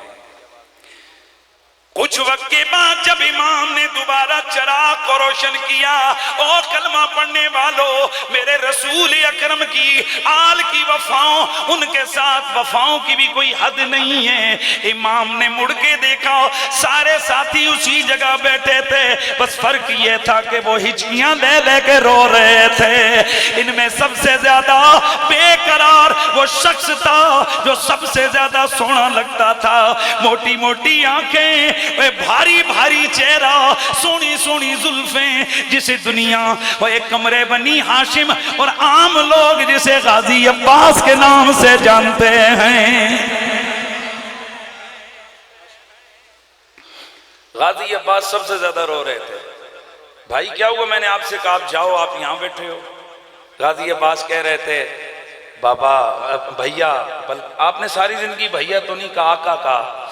کچھ وقت کے بعد جب امام نے دوبارہ چراغ کو روشن کیا، او کلمہ پڑھنے والوں، میرے رسول اکرم کی آل کی وفاؤں، ان کے ساتھ وفاؤں کی بھی کوئی حد نہیں ہے۔ امام نے مڑ کے دیکھا، سارے ساتھی اسی جگہ بیٹھے تھے، بس فرق یہ تھا کہ وہ ہچکیاں لے لے کے رو رہے تھے۔ ان میں سب سے زیادہ بے قرار وہ شخص تھا جو سب سے زیادہ سونا لگتا تھا، موٹی موٹی آنکھیں، بھاری بھاری چہرہ، سونی سونی زلفیں، جسے دنیا وہ ایک کمرے بنی ہاشم اور عام لوگ جسے غازی عباس کے نام سے جانتے ہیں۔ غازی عباس سب سے زیادہ رو رہے تھے۔ بھائی کیا ہوا؟ میں نے آپ سے کہا آپ جاؤ، آپ یہاں بیٹھے ہو۔ غازی عباس کہہ رہے تھے بابا بھیا، آپ نے ساری زندگی بھیا تو نہیں کہا، آقا کہا۔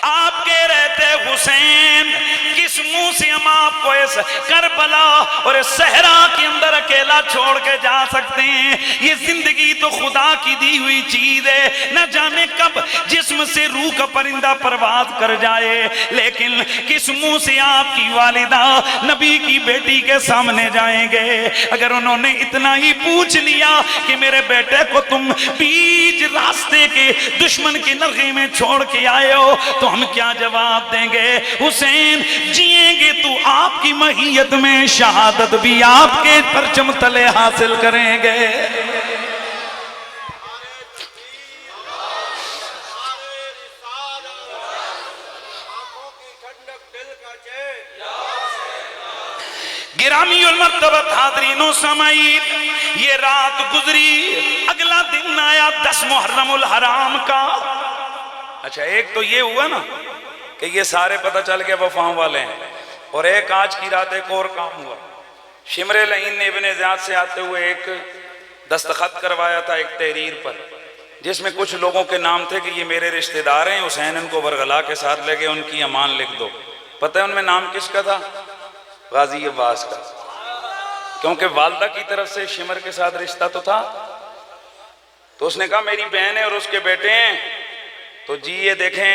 آپ کہہ رہے تھے حسین کس منہ سے ہم آپ کو اس کربلا اور اس صحرا کے اندر اکیلا چھوڑ کے جا سکتے ہیں؟ یہ زندگی تو خدا کی دی ہوئی چیز ہے، نہ جانے کب جسم سے روح کا پرندہ پرواز کر جائے، لیکن کس منہ سے آپ کی والدہ نبی کی بیٹی کے سامنے جائیں گے؟ اگر انہوں نے اتنا ہی پوچھ لیا کہ میرے بیٹے کو تم بیچ راستے کے دشمن کے نرغے میں چھوڑ کے آئے ہو تو ہم کیا جواب دیں گے؟ حسین جیئیں گے تو آپ کی مہیت میں، شہادت بھی آپ کے پرچم تلے حاصل کریں گے۔ گرامی المرتبت حاضرین و سامعین، یہ رات گزری، اگلا دن آیا 10 محرم الحرام کا۔ اچھا ایک تو یہ ہوا نا کہ یہ سارے پتہ چل گئے وفاؤں والے ہیں، اور ایک آج کی رات ایک اور کام ہوا۔ شمر لعین نے ابن زیاد سے آتے ہوئے ایک دستخط کروایا تھا ایک تحریر پر، جس میں کچھ لوگوں کے نام تھے کہ یہ میرے رشتہ دار ہیں، حسین ان کو ورغلا کے ساتھ لے گئے، ان کی امان لکھ دو۔ پتہ ہے ان میں نام کس کا تھا؟ غازی عباس کا، کیونکہ والدہ کی طرف سے شمر کے ساتھ رشتہ تو تھا۔ تو اس نے کہا میری بہن ہے اور اس کے بیٹے ہیں، تو جی یہ دیکھیں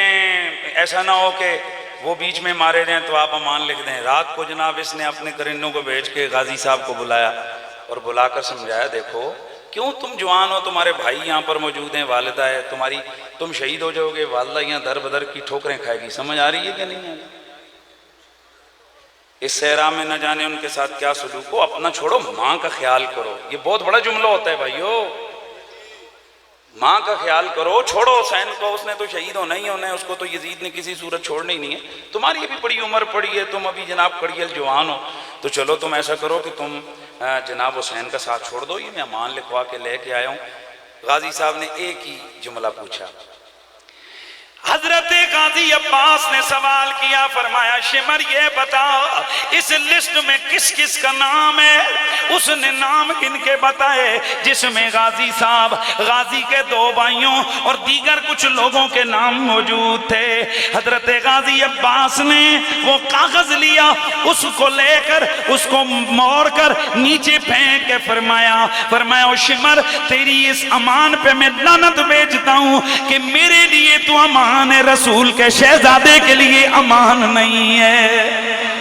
ایسا نہ ہو کہ وہ بیچ میں مارے جائیں، تو آپ امان لکھ دیں۔ رات کو جناب اس نے اپنے کرنوں کو بھیج کے غازی صاحب کو بلایا اور بلا کر سمجھایا، دیکھو کیوں تم جوان ہو، تمہارے بھائی یہاں پر موجود ہیں، والدہ ہے تمہاری، تم شہید ہو جاؤ گے، والدہ یہاں در بدر کی ٹھوکریں کھائے گی، سمجھ آ رہی ہے کہ نہیں ہے؟ اس صحرا میں نہ جانے ان کے ساتھ کیا سلوک ہو، اپنا چھوڑو ماں کا خیال کرو۔ یہ بہت بڑا جملہ ہوتا ہے بھائیو، ماں کا خیال کرو، چھوڑو حسین کو، اس نے تو شہید ہونا ہی ہونا ہے، اس کو تو یزید نے کسی صورت چھوڑنا ہی نہیں ہے، تمہاری ابھی بڑی عمر پڑی ہے، تم ابھی جناب کڑیل جوان ہو، تو چلو تم ایسا کرو کہ تم جناب حسین کا ساتھ چھوڑ دو، یہ میں امان لکھوا کے لے کے آیا ہوں۔ غازی صاحب نے ایک ہی جملہ پوچھا، حضرت غازی عباس نے سوال کیا، فرمایا شمر یہ بتا اس لسٹ میں کس کس کا نام ہے؟ اس نے نام گن کے بتائے، جس میں غازی صاحب، غازی کے 2 بھائیوں اور دیگر کچھ لوگوں کے نام موجود تھے۔ حضرت غازی عباس نے وہ کاغذ لیا، اس کو لے کر اس کو موڑ کر نیچے پھینک کے فرمایا شمر تیری اس امان پہ میں لعنت بھیجتا ہوں کہ میرے لیے تو امان رسول کے شہزادے کے لیے امان نہیں ہے۔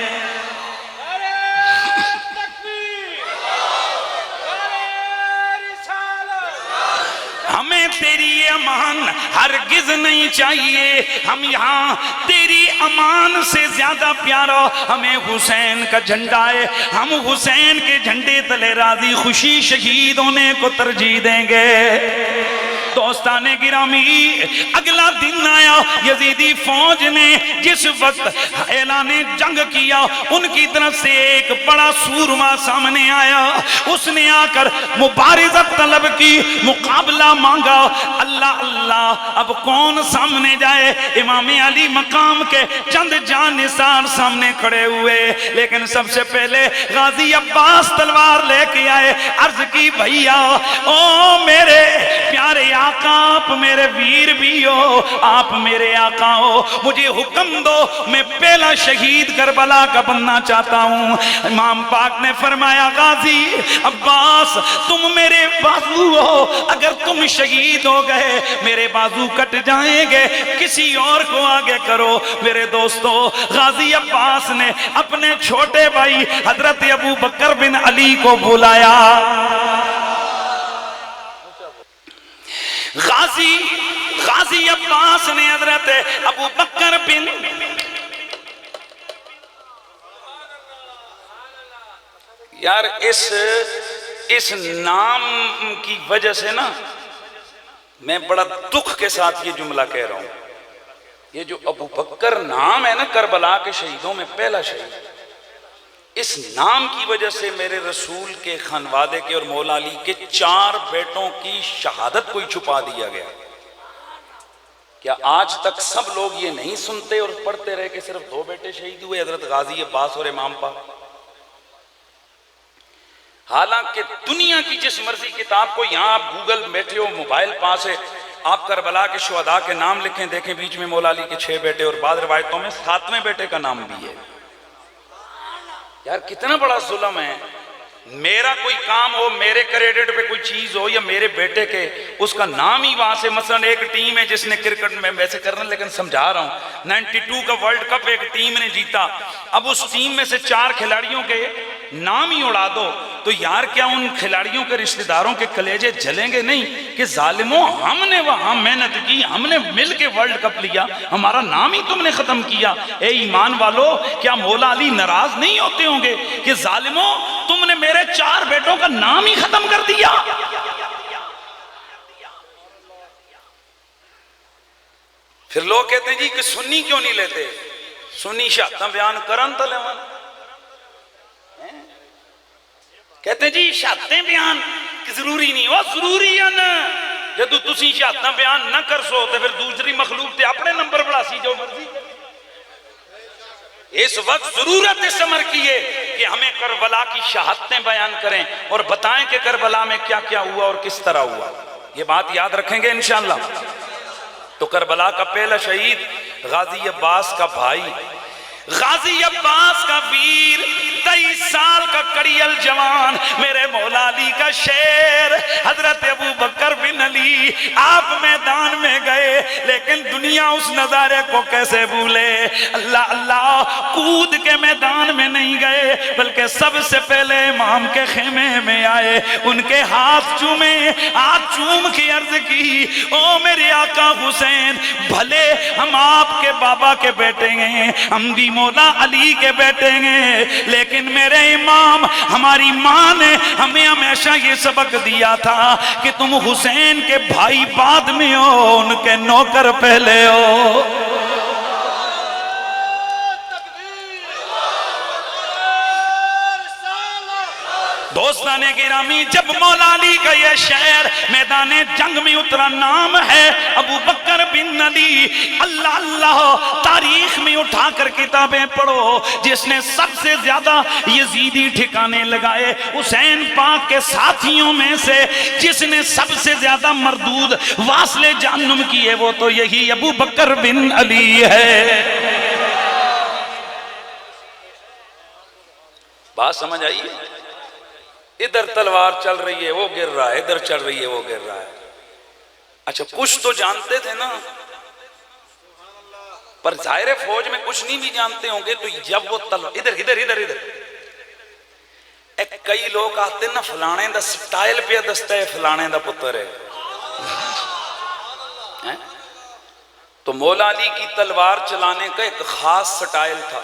ہمیں تیری یہ امان ہرگز نہیں چاہیے، ہم یہاں تیری امان سے زیادہ پیارا ہمیں حسین کا جھنڈا ہے، ہم حسین کے جھنڈے تلے راضی خوشی شہید ہونے کو ترجیح دیں گے۔ دوستان گرامی، اگلا دن آیا، یزیدی فوج نے جس وقت اعلان جنگ کیا، ان کی طرف سے ایک بڑا سورما سامنے آیا، اس نے آ کر مبارزت طلب کی، مقابلہ مانگا۔ اللہ اللہ، اب کون سامنے جائے؟ امام علی مقام کے چند جانثار سامنے کھڑے ہوئے، لیکن سب سے پہلے غازی عباس تلوار لے کے آئے، عرض کی بھیا او میرے پیارے آقا، آپ میرے ویر بھی ہو، آپ میرے آقا ہو، مجھے حکم دو، میں پہلا شہید کربلا کا بننا چاہتا ہوں۔ امام پاک نے فرمایا غازی عباس تم میرے بازو ہو، اگر تم شہید ہو گئے میرے بازو کٹ جائیں گے، کسی اور کو آگے کرو۔ میرے دوستو، غازی عباس نے اپنے چھوٹے بھائی حضرت ابو بکر بن علی کو بلایا۔ غازی عباس نے حضرت ابو بکر بن یار اس نام کی وجہ سے نا میں بڑا دکھ کے ساتھ یہ جملہ کہہ رہا ہوں، یہ جو ابو بکر نام ہے نا کربلا کے شہیدوں میں پہلا شہید، اس نام کی وجہ سے میرے رسول کے خانوادے کے اور مولا علی کے 4 بیٹوں کی شہادت کو ہی چھپا دیا گیا۔ کیا آج تک سب لوگ یہ نہیں سنتے اور پڑھتے رہے کہ صرف 2 بیٹے شہید ہوئے، حضرت غازی عباس اور امام پاک؟ حالانکہ دنیا کی جس مرضی کتاب کو، یہاں آپ گوگل بیٹھے ہو، موبائل پاس ہے، آپ کربلا کے شہداء کے نام لکھیں، دیکھیں بیچ میں مولا علی کے 6 بیٹے اور بعض روایتوں میں 7ویں بیٹے کا نام بھی ہے۔ یار کتنا بڑا ظلم ہے، میرا کوئی کام ہو، میرے کریڈٹ پہ کوئی چیز ہو، یا میرے بیٹے کے اس کا نام ہی وہاں سے، مثلا ایک ٹیم ہے جس نے کرکٹ میں ویسے کرنا، لیکن سمجھا رہا ہوں 92 کا ورلڈ کپ ایک ٹیم نے جیتا، اب اس ٹیم میں سے 4 کھلاڑیوں کے نام ہی اڑا دو، تو یار کیا ان کھلاڑیوں کے رشتہ داروں کے کلیجے جلیں گے نہیں کہ ظالموں ہم نے وہاں محنت کی، ہم نے مل کے ورلڈ کپ لیا، ہمارا نام ہی تم نے ختم کیا؟ اے ایمان والو، کیا مولا علی ناراض نہیں ہوتے ہوں گے کہ ظالموں تم نے میرے 4 بیٹوں کا نام ہی ختم کر دیا؟ پھر لوگ کہتے ہیں جی کہ سنی کیوں نہیں لیتے، سنی شہادتاں بیان کرن تلے من، کہتے ہیں جی شہادتیں بیان ضروری نہیں ہو، ضروری ہے نا، جدو تسی شہادتیں بیان نہ کر سو تو پھر دوسری مخلوق تے اپنے نمبر بڑھا سی جو مرضی۔ اس وقت ضرورت اس عمر کی ہے کہ ہمیں کربلا کی شہادتیں بیان کریں اور بتائیں کہ کربلا میں کیا کیا ہوا اور کس طرح ہوا. یہ بات یاد رکھیں گے انشاءاللہ. تو کربلا کا پہلا شہید غازی عباس کا بھائی، غازی عباس کا ویر، 23 سال کا کڑیل جوان، میرے مولا علی کا شیر حضرت ابو بکر بن علی. آپ میدان میں گئے لیکن دنیا اس نظارے کو کیسے بھولے. اللہ اللہ، کود کے میدان میں نہیں گئے بلکہ سب سے پہلے امام کے خیمے میں آئے، ان کے ہاتھ چومے، ہاتھ چوم کی عرض کی او میرے آقا حسین، بھلے ہم آپ کے بابا کے بیٹے ہیں، ہم بھی مولا علی کے بیٹے ہیں، لیکن میرے امام، ہماری ماں نے ہمیں ہمیشہ یہ سبق دیا تھا کہ تم حسین کے بھائی بعد میں ہو، ان کے نوکر پہلے ہو. دوستان گرامی، جب مولا علی کا یہ شعر میدان جنگ میں اترا، نام ہے ابو بکر بن علی. اللہ اللہ، تاریخ میں اٹھا کر کتابیں پڑھو، جس نے سب سے زیادہ یزیدی ٹھکانے لگائے، حسین پاک کے ساتھیوں میں سے جس نے سب سے زیادہ مردود واصل جہنم کیے، وہ تو یہی ابو بکر بن علی ہے. بات سمجھ آئی؟ ادھر تلوار چل رہی ہے وہ گر رہا ہے، ادھر چل رہی ہے وہ گر رہا ہے. اچھا کچھ تو جانتے تھے نا، پر ظاہر فوج میں کچھ نہیں بھی جانتے ہوں گے. تو جب وہ تلوار ادھر ادھر ادھر ادھر کئی لوگ آتے نا، فلانے دا سٹائل پہ دستا ہے، فلانے دا پتر ہے. تو مولا علی کی تلوار چلانے کا ایک خاص سٹائل تھا.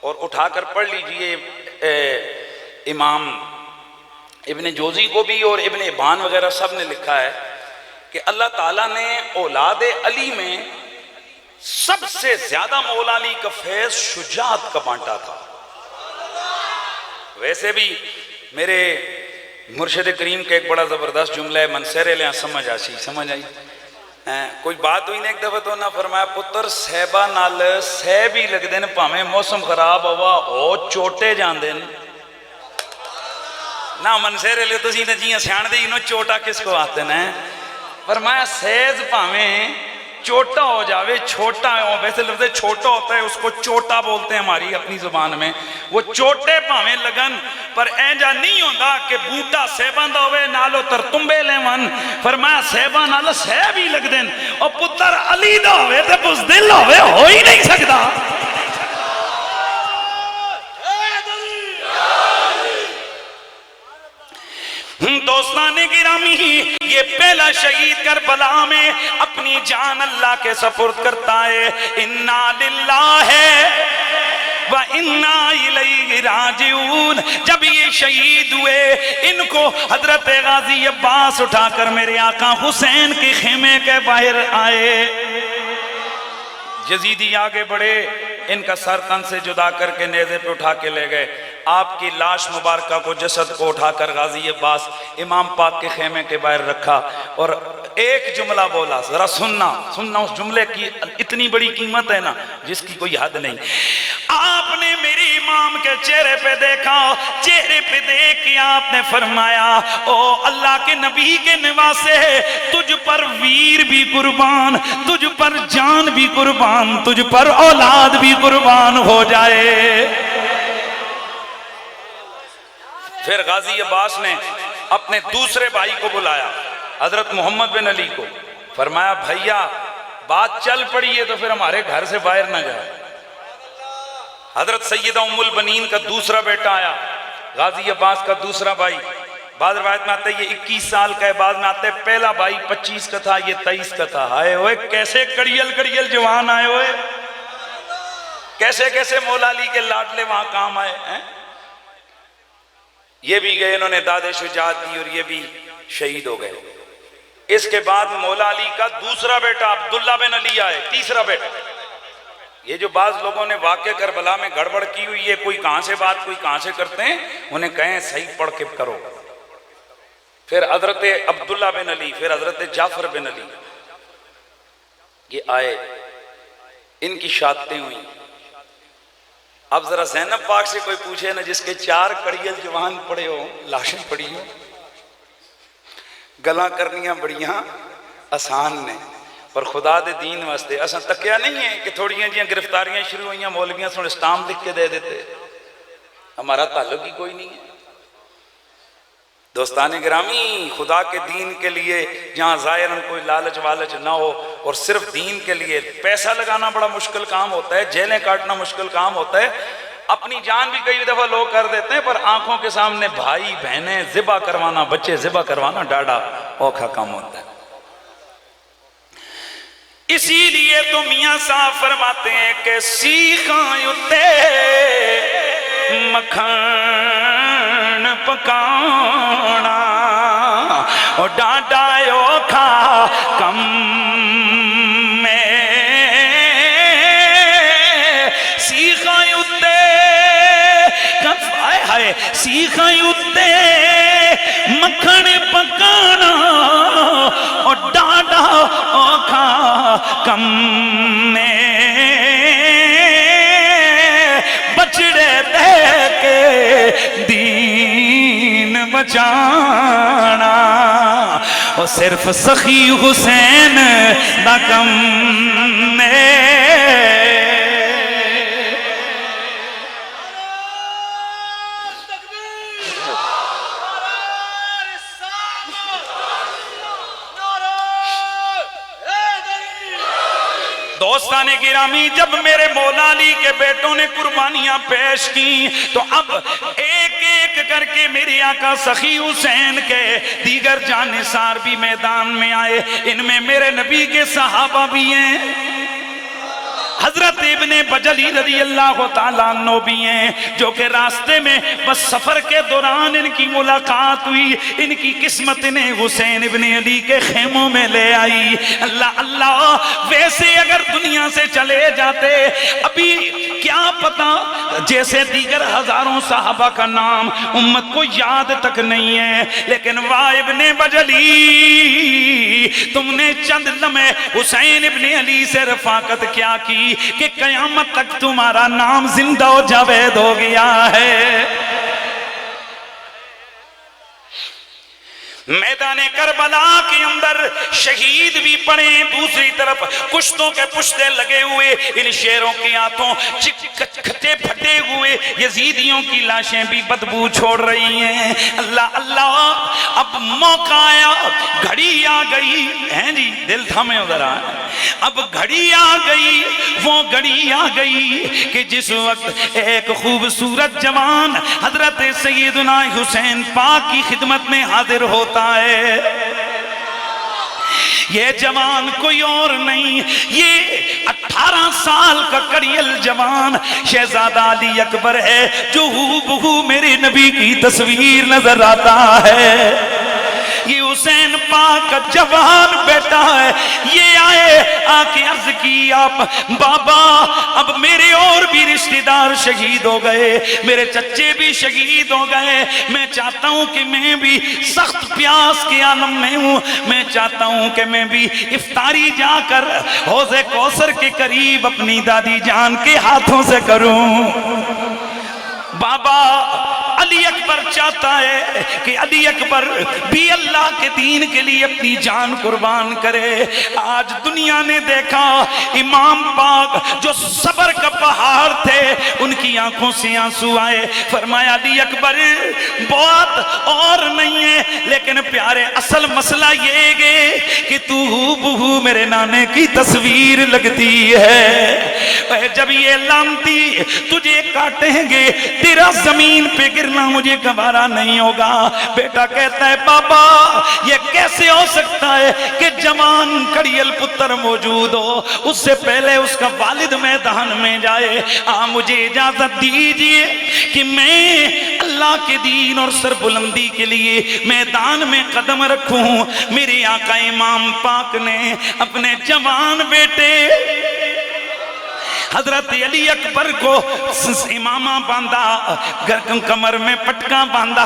اور اٹھا کر پڑھ لیجئے، امام ابن جوزی کو بھی اور ابن ابان وغیرہ سب نے لکھا ہے کہ اللہ تعالیٰ نے اولاد علی میں سب سے زیادہ مولا علی کا فیض شجاعت کا بانٹا تھا. ویسے بھی میرے مرشد کریم کا ایک بڑا زبردست جملہ ہے، منصر لیا سمجھ آئی. کوئی بات ہوئی نے ایک دفعہ تو نہ فرمایا، پتر صحبہ نال سہ بھی لگ دین پاویں موسم خراب ہوا او چوٹے جان دین. نہ منصر لے تو جینے جینے سیان دے انہوں چوٹا کس کو آتے ہیں. فرمایا سیز پاویں چوٹا ہو جاوے، چھوٹا ہو، ویسے لفظ چھوٹا ہوتا ہے اس کو چوٹا بولتے ہیں ہماری اپنی زبان میں، وہ چوٹے پاویں لگن پر اینجا نہیں ہوندہ کہ بوٹا سیبان ہوئے نالو تر تمبے لے من. فرمایا سیبان نالو سیب ہی لگ دین، اور پتر علی دا ہوئے تے بزدل ہوئے ہو ہی نہیں سکتا. دوستان گرامی، یہ پہلا شہید کربلا میں اپنی جان اللہ کے سپرد کرتا ہے. انا للہ وَإِنَّا إِلَيْهِ رَاجِعُونَ. جب یہ شہید ہوئے، ان کو حضرت غازی عباس اٹھا کر میرے آقا حسین کے خیمے کے باہر آئے. یزیدی آگے بڑھے، ان کا سر تن سے جدا کر کے نیزے پہ اٹھا کے لے گئے. آپ کی لاش مبارکہ کو، جسد کو اٹھا کر غازی عباس امام پاک کے خیمے کے باہر رکھا اور ایک جملہ بولا. ذرا سننا اس جملے کی اتنی بڑی قیمت ہے نا جس کی کوئی حد نہیں. آپ نے میری امام کے چہرے پہ دیکھا، چہرے پہ دیکھ کے آپ نے فرمایا، او اللہ کے نبی کے نواسے، تجھ پر ویر بھی قربان، تجھ پر جان بھی قربان، تجھ پر اولاد بھی قربان ہو جائے. پھر غازی عباس نے اپنے دوسرے بھائی کو بلایا، حضرت محمد بن علی کو. فرمایا بھائیا بات چل پڑی ہے تو پھر ہمارے گھر سے باہر نہ جائے. حضرت سیدہ ام البنین کا دوسرا بیٹا آیا، غازی عباس کا دوسرا بھائی. بعض روایت میں آتا ہے یہ 21 سال کا ہے، بعض میں آتا ہے پہلا بھائی 25 کا تھا، یہ 23 کا تھا. آئے ہوئے کیسے کڑیل جوان آئے ہوئے، کیسے مولا علی کے لاڈلے وہاں کام آئے ہیں. یہ بھی گئے، انہوں نے داد شجاعت دی اور یہ بھی شہید ہو گئے. اس کے بعد مولا علی کا دوسرا بیٹا عبداللہ بن علی آئے، تیسرا بیٹا. یہ جو بعض لوگوں نے واقع کربلا میں گڑبڑ کی ہوئی ہے، کوئی کہاں سے بات کوئی کہاں سے کرتے ہیں، انہیں کہیں صحیح پڑھ کے کرو. پھر حضرت عبداللہ بن علی، پھر حضرت جعفر بن علی یہ آئے، ان کی شہادتیں ہوئیں. اب ذرا زینب پاک سے کوئی پوچھے نا جس کے 4 کڑیل جوان پڑے ہو، لاشیں پڑی ہو، گلاں کرنیاں بڑیاں آسان نے، پر خدا دے دین واسطے اساں تکیا نہیں ہے کہ تھوڑیاں جیاں گرفتاریاں شروع ہوئیاں مولویاں سن اسٹامپ لکھ کے دے دیتے، ہمارا تعلق ہی کوئی نہیں ہے۔ دوستان گرامی، خدا کے دین کے لیے جہاں ظاہراً کوئی لالچ والچ نہ ہو اور صرف دین کے لیے پیسہ لگانا بڑا مشکل کام ہوتا ہے، جیلیں کاٹنا مشکل کام ہوتا ہے، اپنی جان بھی کئی دفعہ لوگ کر دیتے ہیں، پر آنکھوں کے سامنے بھائی بہنیں ذبح کروانا، بچے ذبح کروانا ڈاڑا اوکھا کام ہوتا ہے۔ اسی لیے تو میاں صاحب فرماتے ہیں کہ سیخاں یتے مکھن پکانا اور ڈاڈا اوکھا کم میں، سیخاں یتے ہائے ہائے سیخاں یتے مکھن پکانا اور ڈاڈا اوکھا کم میں، بچڑے دے کے دین بچانا اور صرف سخی حسین دا کم میں۔ دوستان گرامی، جب میرے مولا علی کے بیٹوں نے قربانیاں پیش کی تو اب ایک ایک کر کے میرے آقا سخی حسین کے دیگر جانثار بھی میدان میں آئے، ان میں میرے نبی کے صحابہ بھی ہیں، حضرت ابن بجلی رضی اللہ تعالیٰ عنہ بھی ہیں، جو کہ راستے میں بس سفر کے دوران ان کی ملاقات ہوئی، ان کی قسمت انہیں حسین ابن علی کے خیموں میں لے آئی۔ اللہ اللہ، ویسے اگر دنیا سے چلے جاتے ابھی کیا پتا، جیسے دیگر ہزاروں صحابہ کا نام امت کو یاد تک نہیں ہے، لیکن واہ ابن بجلی، تم نے چند لمحے حسین ابن علی سے رفاقت کیا کی کہ قیامت تک تمہارا نام زندہ و جاوید ہو گیا ہے۔ میدان کربلا کے اندر شہید بھی پڑے، دوسری طرف کشتوں کے پشتے لگے ہوئے، ان شیروں کے ہاتھوں کھٹے پھٹے ہوئے یزیدیوں کی لاشیں بھی بدبو چھوڑ رہی ہیں۔ اللہ اللہ، اب موقع آیا، گھڑی آ گئی ہیں جی، دل تھامے ذرا، اب گھڑی آ گئی، وہ گھڑی آ گئی کہ جس وقت ایک خوبصورت جوان حضرت سیدنا حسین پاک کی خدمت میں حاضر ہوتا ہے۔ یہ جوان کوئی اور نہیں، یہ 18 سال کا کڑیل جوان شہزادہ علی اکبر ہے، جو ہو بہو میرے نبی کی تصویر نظر آتا ہے۔ یہ حسین پاک کا جوان بیٹا ہے، یہ آئے آ کے عرض کی، آپ بابا اب میرے اور بھی رشتہ دار شہید ہو گئے، میرے چچے بھی شہید ہو گئے، میں چاہتا ہوں کہ میں بھی سخت پیاس کے عالم میں ہوں، میں چاہتا ہوں کہ میں بھی افطاری جا کر حوض کوثر کے قریب اپنی دادی جان کے ہاتھوں سے کروں۔ بابا علی اکبر چاہتا ہے کہ علی اکبر بھی اللہ کے دین کے لیے اپنی جان قربان کرے۔ آج دنیا نے دیکھا امام پاک جو صبر کا پہاڑ تھے، ان کی آنکھوں سے آنسو آئے، فرمایا علی اکبر بات اور نہیں ہے، لیکن پیارے اصل مسئلہ یہ ہے کہ تو بہو میرے نانے کی تصویر لگتی ہے، جب یہ لانتی تجھے کاٹیں گے تیرا زمین پہ گرنا مجھے گوارا نہیں ہوگا۔ بیٹا کہتا ہے بابا یہ کیسے ہو سکتا ہے کہ جوان کڑیل پتر موجود ہو، اس سے پہلے اس کا والد میدان میں جائے۔ مجھے اجازت دیجئے کہ میں اللہ کے دین اور سربلندی کے لیے میدان میں قدم رکھوں۔ میرے آقا امام پاک نے اپنے جوان بیٹے حضرت علی اکبر کو امامہ باندھا، کمر میں پٹکا باندھا،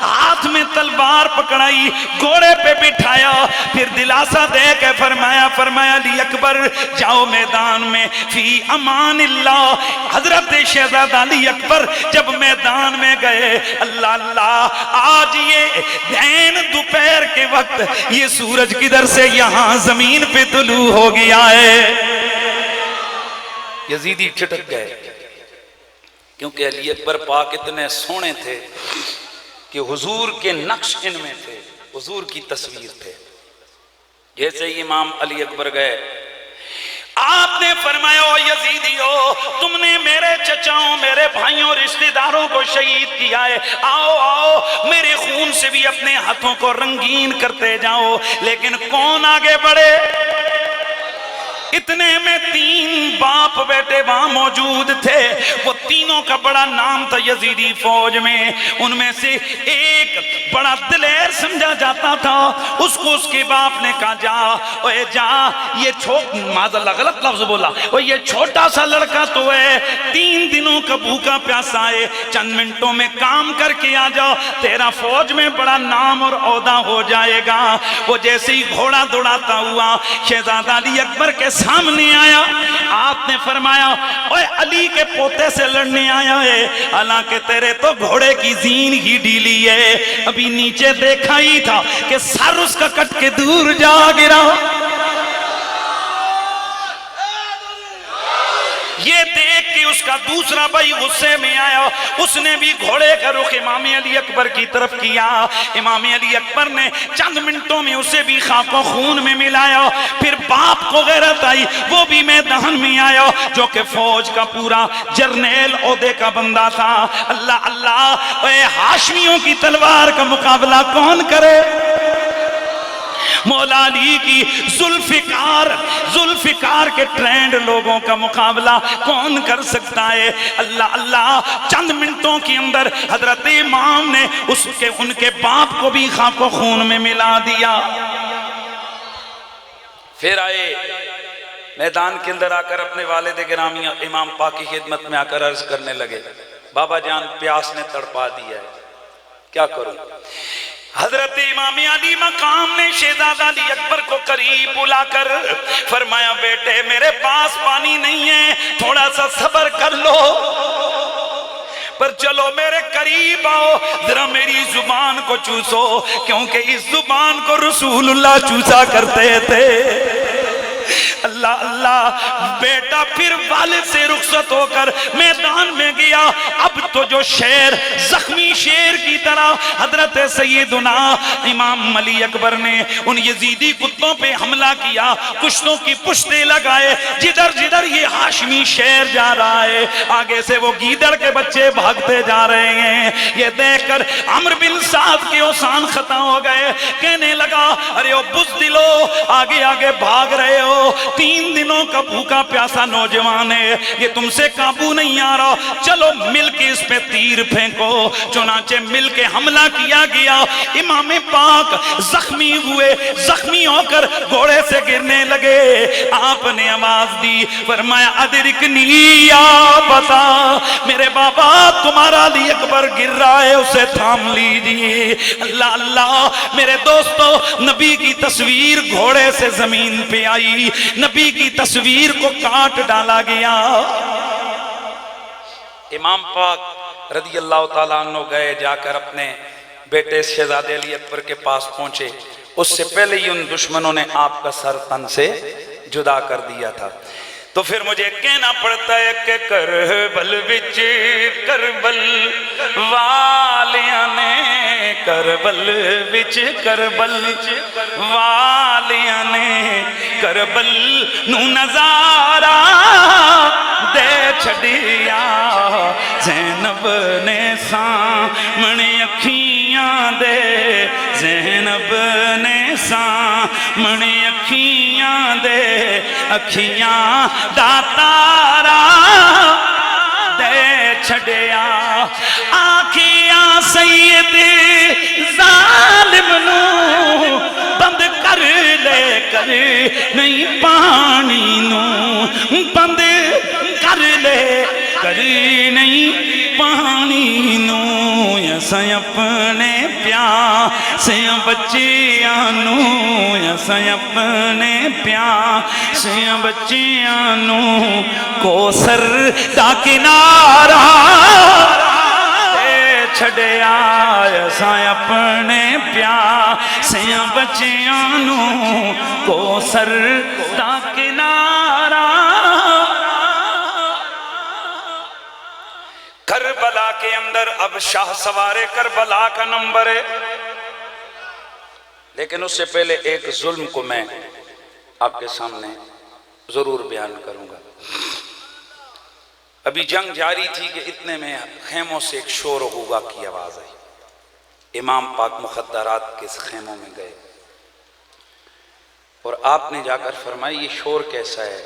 ہاتھ میں تلوار پکڑائی، گھوڑے پہ
بٹھایا، پھر دلاسا دے کے فرمایا علی اکبر جاؤ میدان میں فی امان اللہ۔ حضرت شہزادہ علی اکبر جب میدان میں گئے، اللہ اللہ آج یہ دین دوپہر کے وقت یہ سورج کدھر سے یہاں زمین پہ طلوع ہو گیا ہے۔
یزیدی ٹھٹک گئے، کیونکہ علی اکبر پاک اتنے سونے تھے کہ حضور کے نقش ان میں تھے، حضور کی تصویر تھے۔ جیسے ہی امام علی اکبر گئے، آپ نے فرمایا او یزیدیو، تم نے میرے چچاؤں میرے بھائیوں رشتہ داروں کو شہید کیا ہے، آؤ آؤ میرے خون سے بھی اپنے ہاتھوں کو رنگین کرتے جاؤ۔ لیکن کون آگے بڑھے؟ اتنے میں 3 باپ بیٹے وہاں موجود تھے، وہ تینوں کا بڑا نام تھا یزیدی فوج میں۔ ان میں سے ایک بڑا دلیر سمجھا جاتا تھا، اس کو اس کے باپ نے کہا جا اوے جا، یہ معذاللہ غلط لفظ بولا، وہ یہ چھوٹا سا لڑکا تو ہے، 3 دنوں کا بھوکا پیاسا ہے، چند منٹوں میں کام کر کے آ جاؤ، تیرا فوج میں بڑا نام اور عہدہ ہو جائے گا۔ وہ جیسے ہی گھوڑا دوڑاتا ہوا شہزادہ علی اکبر کے سامنے آیا، آپ نے فرمایا اوے علی کے پوتے سے لڑنے آیا ہے، حالانکہ تیرے تو گھوڑے کی زین ہی ڈھیلی ہے، ابھی نیچے دیکھا ہی تھا کہ سر اس کا کٹ کے دور جا گرا۔ یہ دیکھ کے اس کا دوسرا بھائی غصے میں آیا، اس نے بھی گھوڑے کا رخ امام علی اکبر کی طرف کیا۔ امام علی اکبر نے چند منٹوں میں اسے بھی خاک و خون میں ملایا۔ پھر باپ کو غیرت آئی، وہ بھی میدان میں آیا، جو کہ فوج کا پورا جرنیل عہدے کا بندہ تھا۔ اللہ اللہ، اے ہاشمیوں کی تلوار کا مقابلہ کون کرے؟ مولا علی کی ذوالفقار کے ٹرینڈ لوگوں کا مقابلہ کون کر سکتا ہے؟ اللہ اللہ، چند منٹوں کے اندر حضرت امام نے ان کے باپ کو بھی خاک و خون میں ملا دیا۔ پھر آئے میدان کے اندر آ کر اپنے والد گرامی امام پاک کی خدمت میں آ کر عرض کرنے لگے، بابا جان پیاس نے تڑپا دیا ہے، کیا کروں؟
حضرت امام علی مقام نے شہزادہ علی اکبر کو قریب بلا کر فرمایا بیٹے میرے پاس پانی نہیں ہے، تھوڑا سا صبر کر لو، پر چلو میرے قریب آؤ، ذرا میری زبان کو چوسو، کیونکہ اس زبان کو رسول اللہ چوسا کرتے تھے۔ اللہ اللہ، بیٹا پھر والد سے رخصت ہو کر میدان میں گیا۔ اب تو جو شیر زخمی شیر کی طرح حضرت سیدنا امام علی اکبر نے ان یزیدی کتوں پہ حملہ کیا، کشتوں کی پشتے لگائے، جدھر جدھر یہ ہاشمی شیر جا رہا ہے آگے سے وہ گیدڑ کے بچے بھاگتے جا رہے ہیں۔ یہ دیکھ کر عمرو بن سعد کے اوسان ختم ہو گئے، کہنے لگا ارے او بزدلو، آگے آگے بھاگ رہے ہو، 3 دنوں کا بھوکا پیاسا نوجوان ہے، یہ تم سے قابو نہیں آ رہا، چلو مل کے اس پہ تیر پھینکو۔ چنانچہ مل کے حملہ کیا گیا، امام پاک زخمی ہوئے، زخمی ہو کر گھوڑے سے گرنے لگے۔ آپ نے آواز دی، فرمایا ادرکنی یا بتا، میرے بابا تمہارا علی اکبر گر رہا ہے، اسے تھام لیجیے۔ اللہ اللہ، میرے دوستو، نبی کی تصویر گھوڑے سے زمین پہ آئی، نبی کی تصویر کو کاٹ ڈالا گیا۔
امام پاک رضی اللہ تعالیٰ عنہ گئے، جا کر اپنے بیٹے شہزادے علی اکبر کے پاس پہنچے، اس سے پہلے ہی ان دشمنوں نے آپ کا سر تن سے جدا کر دیا تھا۔
تو پھر مجھے کہنا پڑتا ہے کہ کربل وچ کربل والیاں نے، کربل وچ کربل والیاں نے، کربل نو نظارہ دے چھڑیا، زینب نے سامنے اکھیاں دے، زینب نے سامنے اکھیاں دے، اکھیاں دا تارا دے چھڑیا، آنکھیاں سید ظالم نو بند کر لے کر نہیں پانی نو، بند کر لے کر نہیں پانی نو، یا اساں اپنے پیاسیاں بچیاں نو اساں اپنے پیاسیاں بچیاں نو کوثر دا کنارہ چھڑیا اساں اپنے پیاسیاں بچیاں نو کوثر دا کنارہ کربلا کے اندر اب شاہ سوار کربلا کا نمبر ہے، لیکن اس سے پہلے ایک ظلم کو میں آپ کے سامنے ضرور بیان کروں گا۔ ابھی جنگ جاری تھی کہ اتنے میں خیموں سے ایک شور و غوغا کی آواز آئی۔ امام پاک مخدرات کے خیموں میں گئے اور آپ نے جا کر فرمایا یہ شور کیسا ہے؟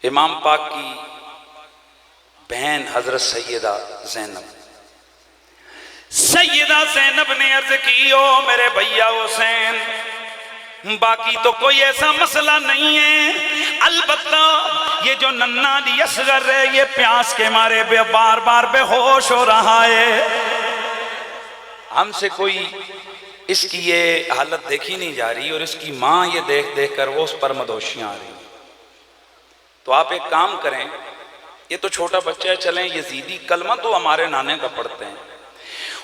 امام پاک کی بہن حضرت سیدہ زینب نے عرض کی او میرے بھیا حسین، باقی تو کوئی ایسا مسئلہ نہیں ہے، البتہ یہ جو ننھا علی اصغر ہے یہ پیاس کے مارے بار بار بے ہوش ہو رہا ہے، ہم سے کوئی اس کی یہ حالت دیکھی نہیں جا رہی اور اس کی ماں یہ دیکھ دیکھ کر وہ اس پر مدوشیاں آ رہی ہیں، تو آپ ایک کام کریں، یہ تو چھوٹا بچہ ہے، چلیں یزیدی کلمہ تو ہمارے نانے کا پڑھتے ہیں،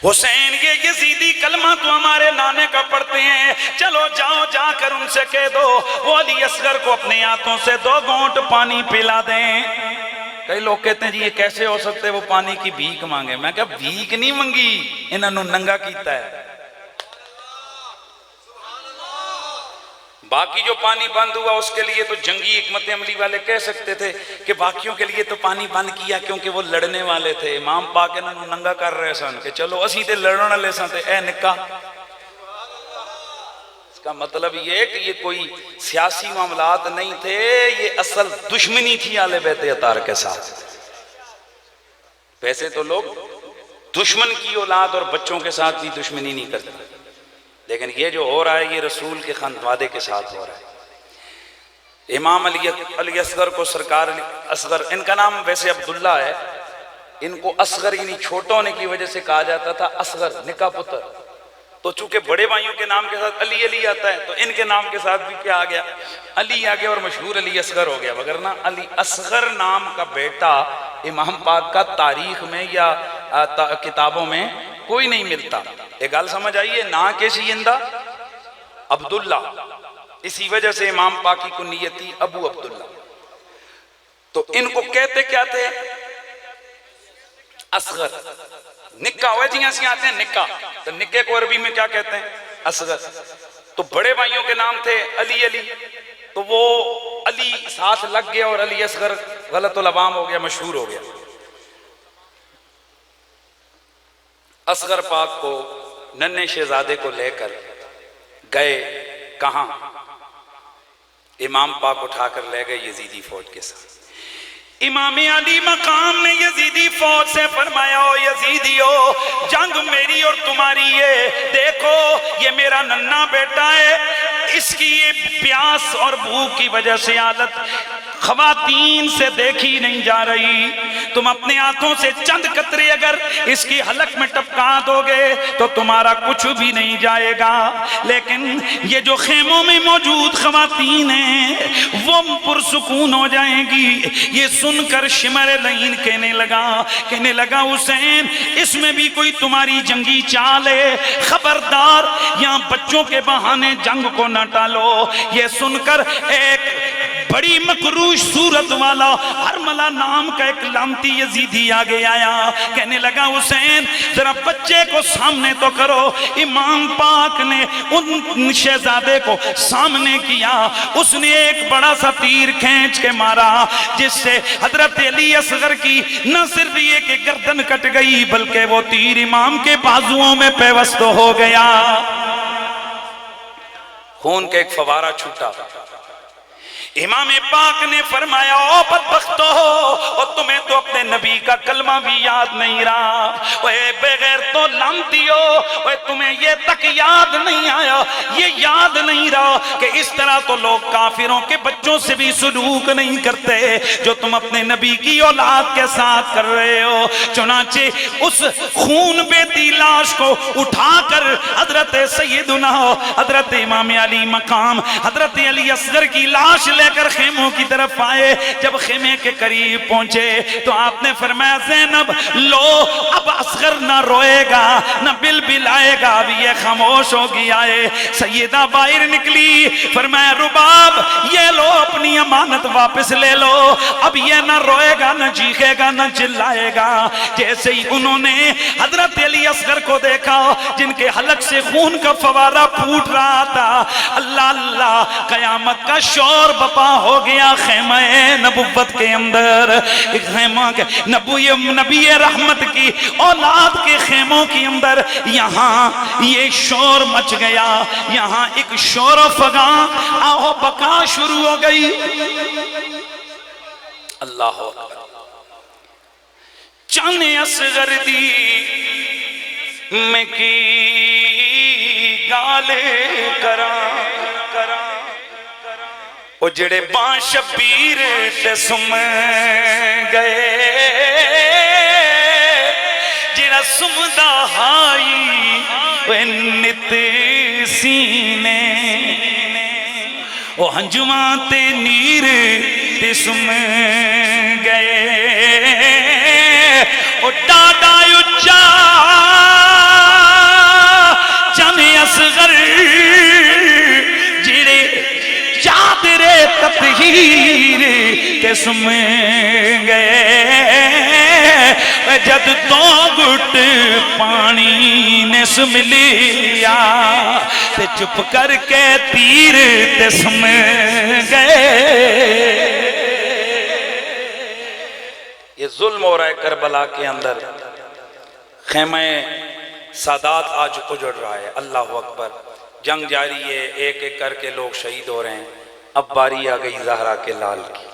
حسین یہ یزیدی کلمہ تو ہمارے نانے کا پڑھتے ہیں، چلو جاؤ جا کر ان سے کہہ دو وہ علی اصغر کو اپنے ہاتھوں سے 2 گھونٹ پانی پلا دیں۔ کئی لوگ کہتے ہیں جی یہ کیسے ہو سکتے وہ پانی کی بھیک مانگے؟ میں کہا بھیک نہیں منگی، انہوں نے ننگا کیتا ہے۔ باقی جو پانی بند ہوا اس کے لیے تو جنگی حکمت عملی والے کہہ سکتے تھے کہ باقیوں کے لیے تو پانی بند کیا کیونکہ وہ لڑنے والے تھے، امام پاک انہوں نے ننگا کر رہے سن کہ چلو اسی تے لڑن والے سن تے اے نکاح۔ اس کا مطلب یہ ہے کہ یہ کوئی سیاسی معاملات نہیں تھے، یہ اصل دشمنی تھی آل بیت اطہار کے ساتھ۔ ویسے تو لوگ دشمن کی اولاد اور بچوں کے ساتھ بھی دشمنی نہیں کرتے، لیکن یہ جو ہو رہا ہے یہ رسول کے خاندوادے کے ساتھ ہو رہا ہے۔ امام علی اصغر کو سرکار علی اصغر، ان کا نام ویسے عبداللہ ہے، ان کو اصغر یعنی چھوٹا ہونے کی وجہ سے کہا جاتا تھا اصغر نکا پتر، تو چونکہ بڑے بھائیوں کے نام کے ساتھ علی علی آتا ہے تو ان کے نام کے ساتھ بھی کیا آ گیا؟ علی آ گیا اور مشہور علی اصغر ہو گیا، وگرنہ علی اصغر نام کا بیٹا امام پاک کا تاریخ میں یا کتابوں میں کوئی نہیں ملتا۔ ایک گل سمجھ آئیے، نا کیسی اندہ عبداللہ، اسی وجہ سے امام پاک کی کنیت تھی ابو عبداللہ۔ تو ان کو کہتے کیا تھے؟ اصغر۔ نکا ہوئے جی ایسی آتے ہیں نکا، تو نکے کو عربی میں کیا کہتے ہیں؟ اصغر۔ تو بڑے بھائیوں کے نام تھے علی علی، تو وہ علی ساتھ لگ گیا اور علی اصغر غلط العوام ہو گیا، مشہور ہو گیا۔ اصغر پاک کو ننھے شہزادے کو لے کر گئے کہاں؟ امام پاک اٹھا کر لے گئے یزیدی فوج کے ساتھ۔ امام علی مقام نے یزیدی فوج سے فرمایا او یزیدیو، جنگ میری اور تمہاری ہے، دیکھو یہ میرا ننھا بیٹا ہے، اس کی یہ پیاس اور بھوک کی وجہ سے حالت خواتین سے دیکھی نہیں جا رہی، تم اپنے ہاتھوں سے چند قطرے اگر اس کی حلق میں ٹپکا دو گے تو تمہارا کچھ بھی نہیں جائے گا، لیکن یہ جو خیموں میں موجود خواتین ہیں وہ پرسکون ہو جائیں گی۔ یہ سن کر شمر لعین کہنے لگا حسین اس میں بھی کوئی تمہاری جنگی چال ہے، خبردار یہاں بچوں کے بہانے جنگ کو نہ ٹالو۔ یہ سن کر ایک بڑی مکروش صورت والا حرملہ نام کا ایک لامتی یزیدی آگے آیا، کہنے لگا حسین ذرا بچے کو سامنے تو کرو۔ امام پاک نے ان شہزادے کو سامنے کیا، اس نے ایک بڑا سا تیر کھینچ کے مارا جس سے حضرت علی اصغر کی نہ صرف یہ کہ گردن کٹ گئی بلکہ وہ تیر امام کے بازوؤں میں پیوست ہو گیا، خون کا ایک فوارہ چھوٹا۔ امام پاک نے فرمایا او بدبختو، اور تمہیں تو اپنے نبی کا کلمہ بھی یاد نہیں رہا، اے بغیر تو لانتیو، اے تمہیں یہ تک یاد نہیں آیا، یہ یاد نہیں رہا کہ اس طرح تو لوگ کافروں کے بچوں سے بھی سلوک نہیں کرتے جو تم اپنے نبی کی اولاد کے ساتھ کر رہے ہو۔ چنانچہ اس خون بیتی لاش کو اٹھا کر حضرت سیدنا حضرت امام علی مقام حضرت علی اصغر کی لاش لے کر خیموں کی طرف آئے۔ جب خیمے کے قریب پہنچے تو آپ نے فرمایا زینب لو اب اصغر نہ روئے گا نہ بلبل آئے گا، اب یہ خاموش ہو گیا ہے۔ سیدہ باہر نکلی، فرمایا رباب یہ لو اپنی امانت واپس لے لو، اب یہ نہ روئے گا نہ چیخے گا نہ چلائے گا۔ جیسے ہی انہوں نے حضرت علی اصغر کو دیکھا جن کے حلق سے خون کا فوارہ پھوٹ رہا تھا، اللہ اللہ قیامت کا شور بپا ہو گیا خیمہ نبوت کے اندر، خیمہ کے نبی رحمت کی اولاد کے خیموں کے اندر یہاں یہ شور مچ گیا، یہاں ایک شور و فغاں آہو بکا شروع ہو گئی۔ اللہ اکبر۔ چانے اصغر دی میں کی گالے کرا او جڑے بان شبیر تے سم گئے، جڑا سمدہ ہائی نت سینے، او ہنجواں تے نیر تے سم گئے، او ڈاڈا اچا چانے اصغر جڑے چادرے تطہیر تے سم گئے، جد دو گھٹ پانی نے سم لیا تے چپ کر کے تیر تے سم گئے۔
یہ ظلم ہو رہا ہے کربلا کے اندر، خیمہ سادات آج اجڑ رہا ہے۔ اللہ اکبر، جنگ جاری ہے، ایک ایک کر کے لوگ شہید ہو رہے ہیں۔ اب باری آ گئی زہرا کے لال کی،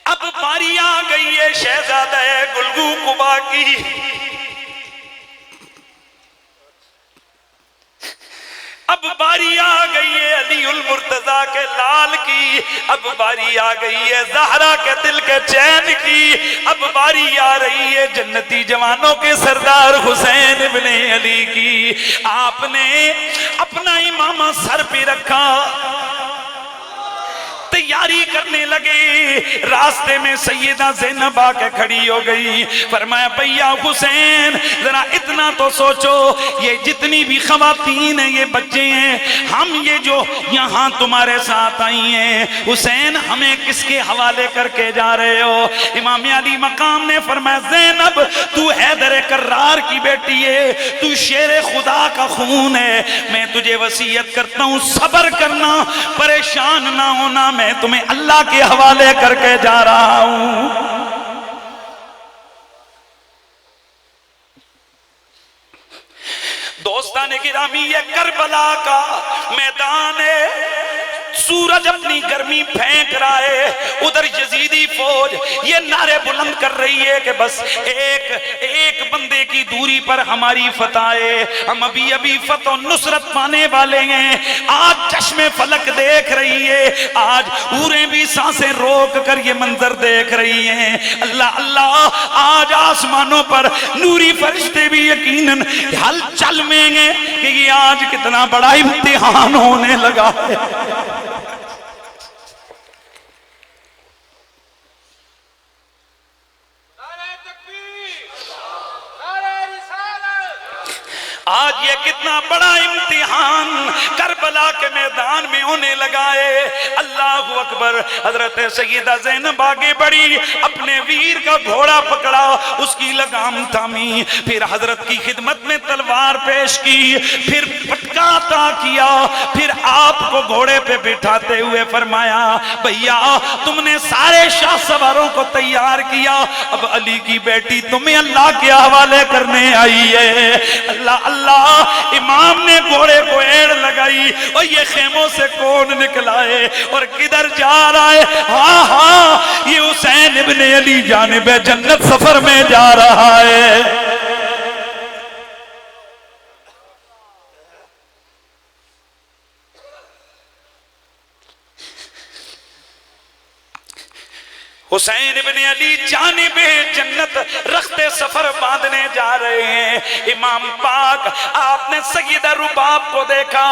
اب باری آ گئی ہے شہزادہ گلگو قبا کی، اب باری آ گئی ہے علی المرتضیٰ کے لال کی، اب باری آ گئی ہے زہرا کے دل کے چین کی، اب باری آ رہی ہے جنتی جوانوں کے سردار حسین ابن علی کی۔ آپ نے اپنا امامہ سر پہ رکھا، تیاری کرنے لگے، راستے میں سیدہ زینب آ کے کھڑی ہو گئی، فرمایا بھیا حسین ذرا اتنا تو سوچو، یہ جتنی بھی خواتین ہیں یہ بچے ہیں، ہم یہ جو یہاں تمہارے ساتھ آئی ہیں حسین ہمیں کس کے حوالے کر کے جا رہے ہو؟ امام علی مقام نے فرمایا زینب تو حیدر کرار کی بیٹی ہے، تو شیر خدا کا خون ہے، میں تجھے وصیت کرتا ہوں صبر کرنا، پریشان نہ ہونا، میں تمہیں اللہ کے حوالے کر کے جا رہا ہوں۔ دوستان گرامی یہ کربلا کا میدان ہے، سورج اپنی گرمی پھینک رہا ہے، ادھر یزیدی فوج یہ نعرے بلند کر رہی ہے کہ بس ایک بندے کی دوری پر ہماری فتح ہے، ہم ابھی فتح و نصرت پانے والے ہیں۔ آج چشم فلک دیکھ رہی ہے، آج حوریں بھی سانسیں روک کر یہ منظر دیکھ رہی ہیں۔ اللہ اللہ، آج آسمانوں پر نوری فرشتے بھی یقیناً ہل چل میں گے کہ یہ آج کتنا بڑا امتحان ہونے لگا ہے۔ آج یہ کتنا بڑا امتحان کربلا کے میدان میں ہونے لگا ہے۔ اللہ اکبر۔ حضرت سیدہ زینب آگے بڑھی، اپنے ویر کا گھوڑا پکڑا، اس کی لگام تھامی، پھر حضرت کی خدمت میں تلوار پیش کی، پھر پٹکا عطا کیا، پھر آپ کو گھوڑے پہ بٹھاتے ہوئے فرمایا بھیا تم نے سارے شاہ سواروں کو تیار کیا، اب علی کی بیٹی تمہیں اللہ کے حوالے کرنے آئی ہے۔ اللہ اللہ، امام نے گھوڑے کو ایڑ لگائی اور یہ خیموں سے کون نکلا ہے اور کدھر جا رہا ہے؟ ہاں ہاں، یہ حسین ابن علی جانب جنت سفر میں جا رہا ہے۔ حسین ابن علی جانب جنت رخت سفر باندھنے جا رہے ہیں۔ امام پاک آپ نے سیدہ رباب کو دیکھا،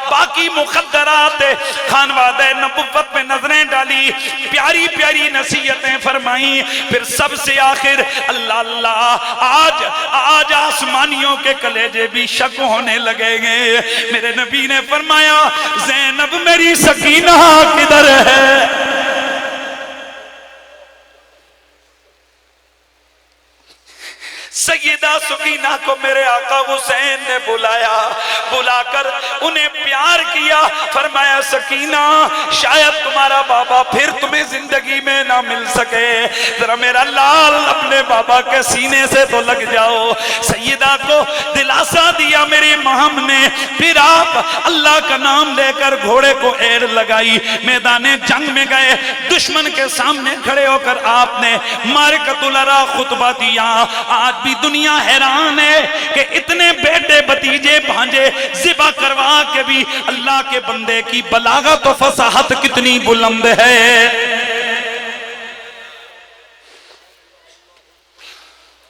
باقی مخدرات خانوادہ نبوت میں نظریں ڈالی، پیاری پیاری نصیحتیں فرمائیں، پھر سب سے آخر اللہ اللہ آج آسمانیوں کے کلیجے بھی شک ہونے لگے گے۔ میرے نبی نے فرمایا زینب میری سکینہ کدھر ہے؟ سیدہ سکینہ کو میرے آقا حسین نے بلا کر انہیں پیار کیا، فرمایا سکینہ شاید تمہارا بابا پھر تمہیں زندگی میں نہ مل سکے، ذرا میرا لال اپنے بابا کے سینے سے تو لگ جاؤ۔ سیدہ کو دلاسا دیا میری مہم نے، پھر آپ اللہ کا نام لے کر گھوڑے کو ایڑ لگائی، میدان جنگ میں گئے، دشمن کے سامنے کھڑے ہو کر آپ نے معرکۃ العراء خطبہ دیا۔ آج بھی دنیا حیران ہے کہ اتنے بیٹے بتیجے بھانجے ذبح کروا کے بھی اللہ کے بندے کی بلاغت و فصاحت کتنی بلند ہے۔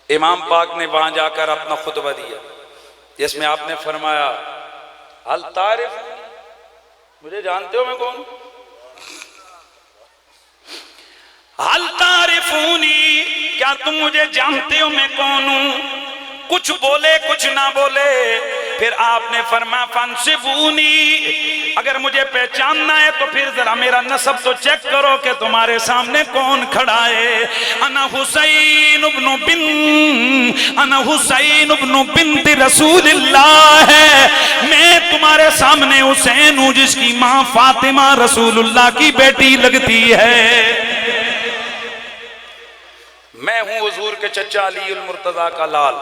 امام پاک نے وہاں جا کر اپنا خطبہ دیا جس میں آپ نے فرمایا حل تعرف، مجھے جانتے ہو میں کون؟ حل تعرفونی، کیا تم مجھے جانتے ہو میں کون ہوں؟ کچھ بولے کچھ نہ بولے، پھر آپ نے فرمایا فانصبونی، اگر مجھے پہچاننا ہے تو پھر ذرا میرا نسب تو چیک کرو کہ تمہارے سامنے کون کھڑا ہے۔ انا حسین ابن بنت رسول اللہ ہے، میں تمہارے سامنے حسین ہوں جس کی ماں فاطمہ رسول اللہ کی بیٹی لگتی ہے۔ میں ہوں حضور کے چچا علی المرتضیٰ کا لال،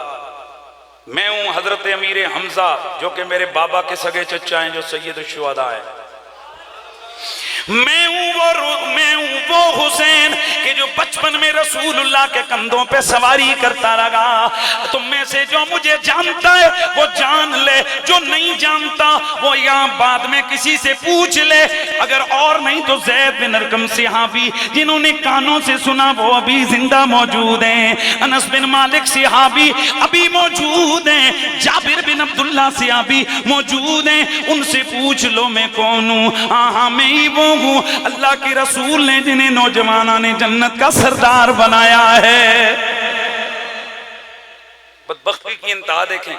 میں ہوں حضرت امیر حمزہ جو کہ میرے بابا کے سگے چچا ہیں جو سید الشہداء ہیں، میں ہوں وہ حسین کہ جو بچپن میں رسول اللہ کے کندھوں پہ سواری کرتا رہا۔ تم میں سے جو مجھے جانتا ہے وہ جان لے، جو نہیں جانتا وہ یہاں بعد میں کسی سے پوچھ لے، اگر اور نہیں تو زید بن ارقم صحابی جنہوں نے کانوں سے سنا وہ ابھی زندہ موجود ہیں، انس بن مالک صحابی ابھی موجود ہیں، جابر بن عبداللہ صحابی موجود ہیں، ان سے پوچھ لو میں کون ہوں۔ ہاں میں ہی وہ ہوں اللہ کے رسول نے جنہیں نوجوانوں نے جنت کا سردار بنایا ہے۔ بدبختی کی انتہا دیکھیں،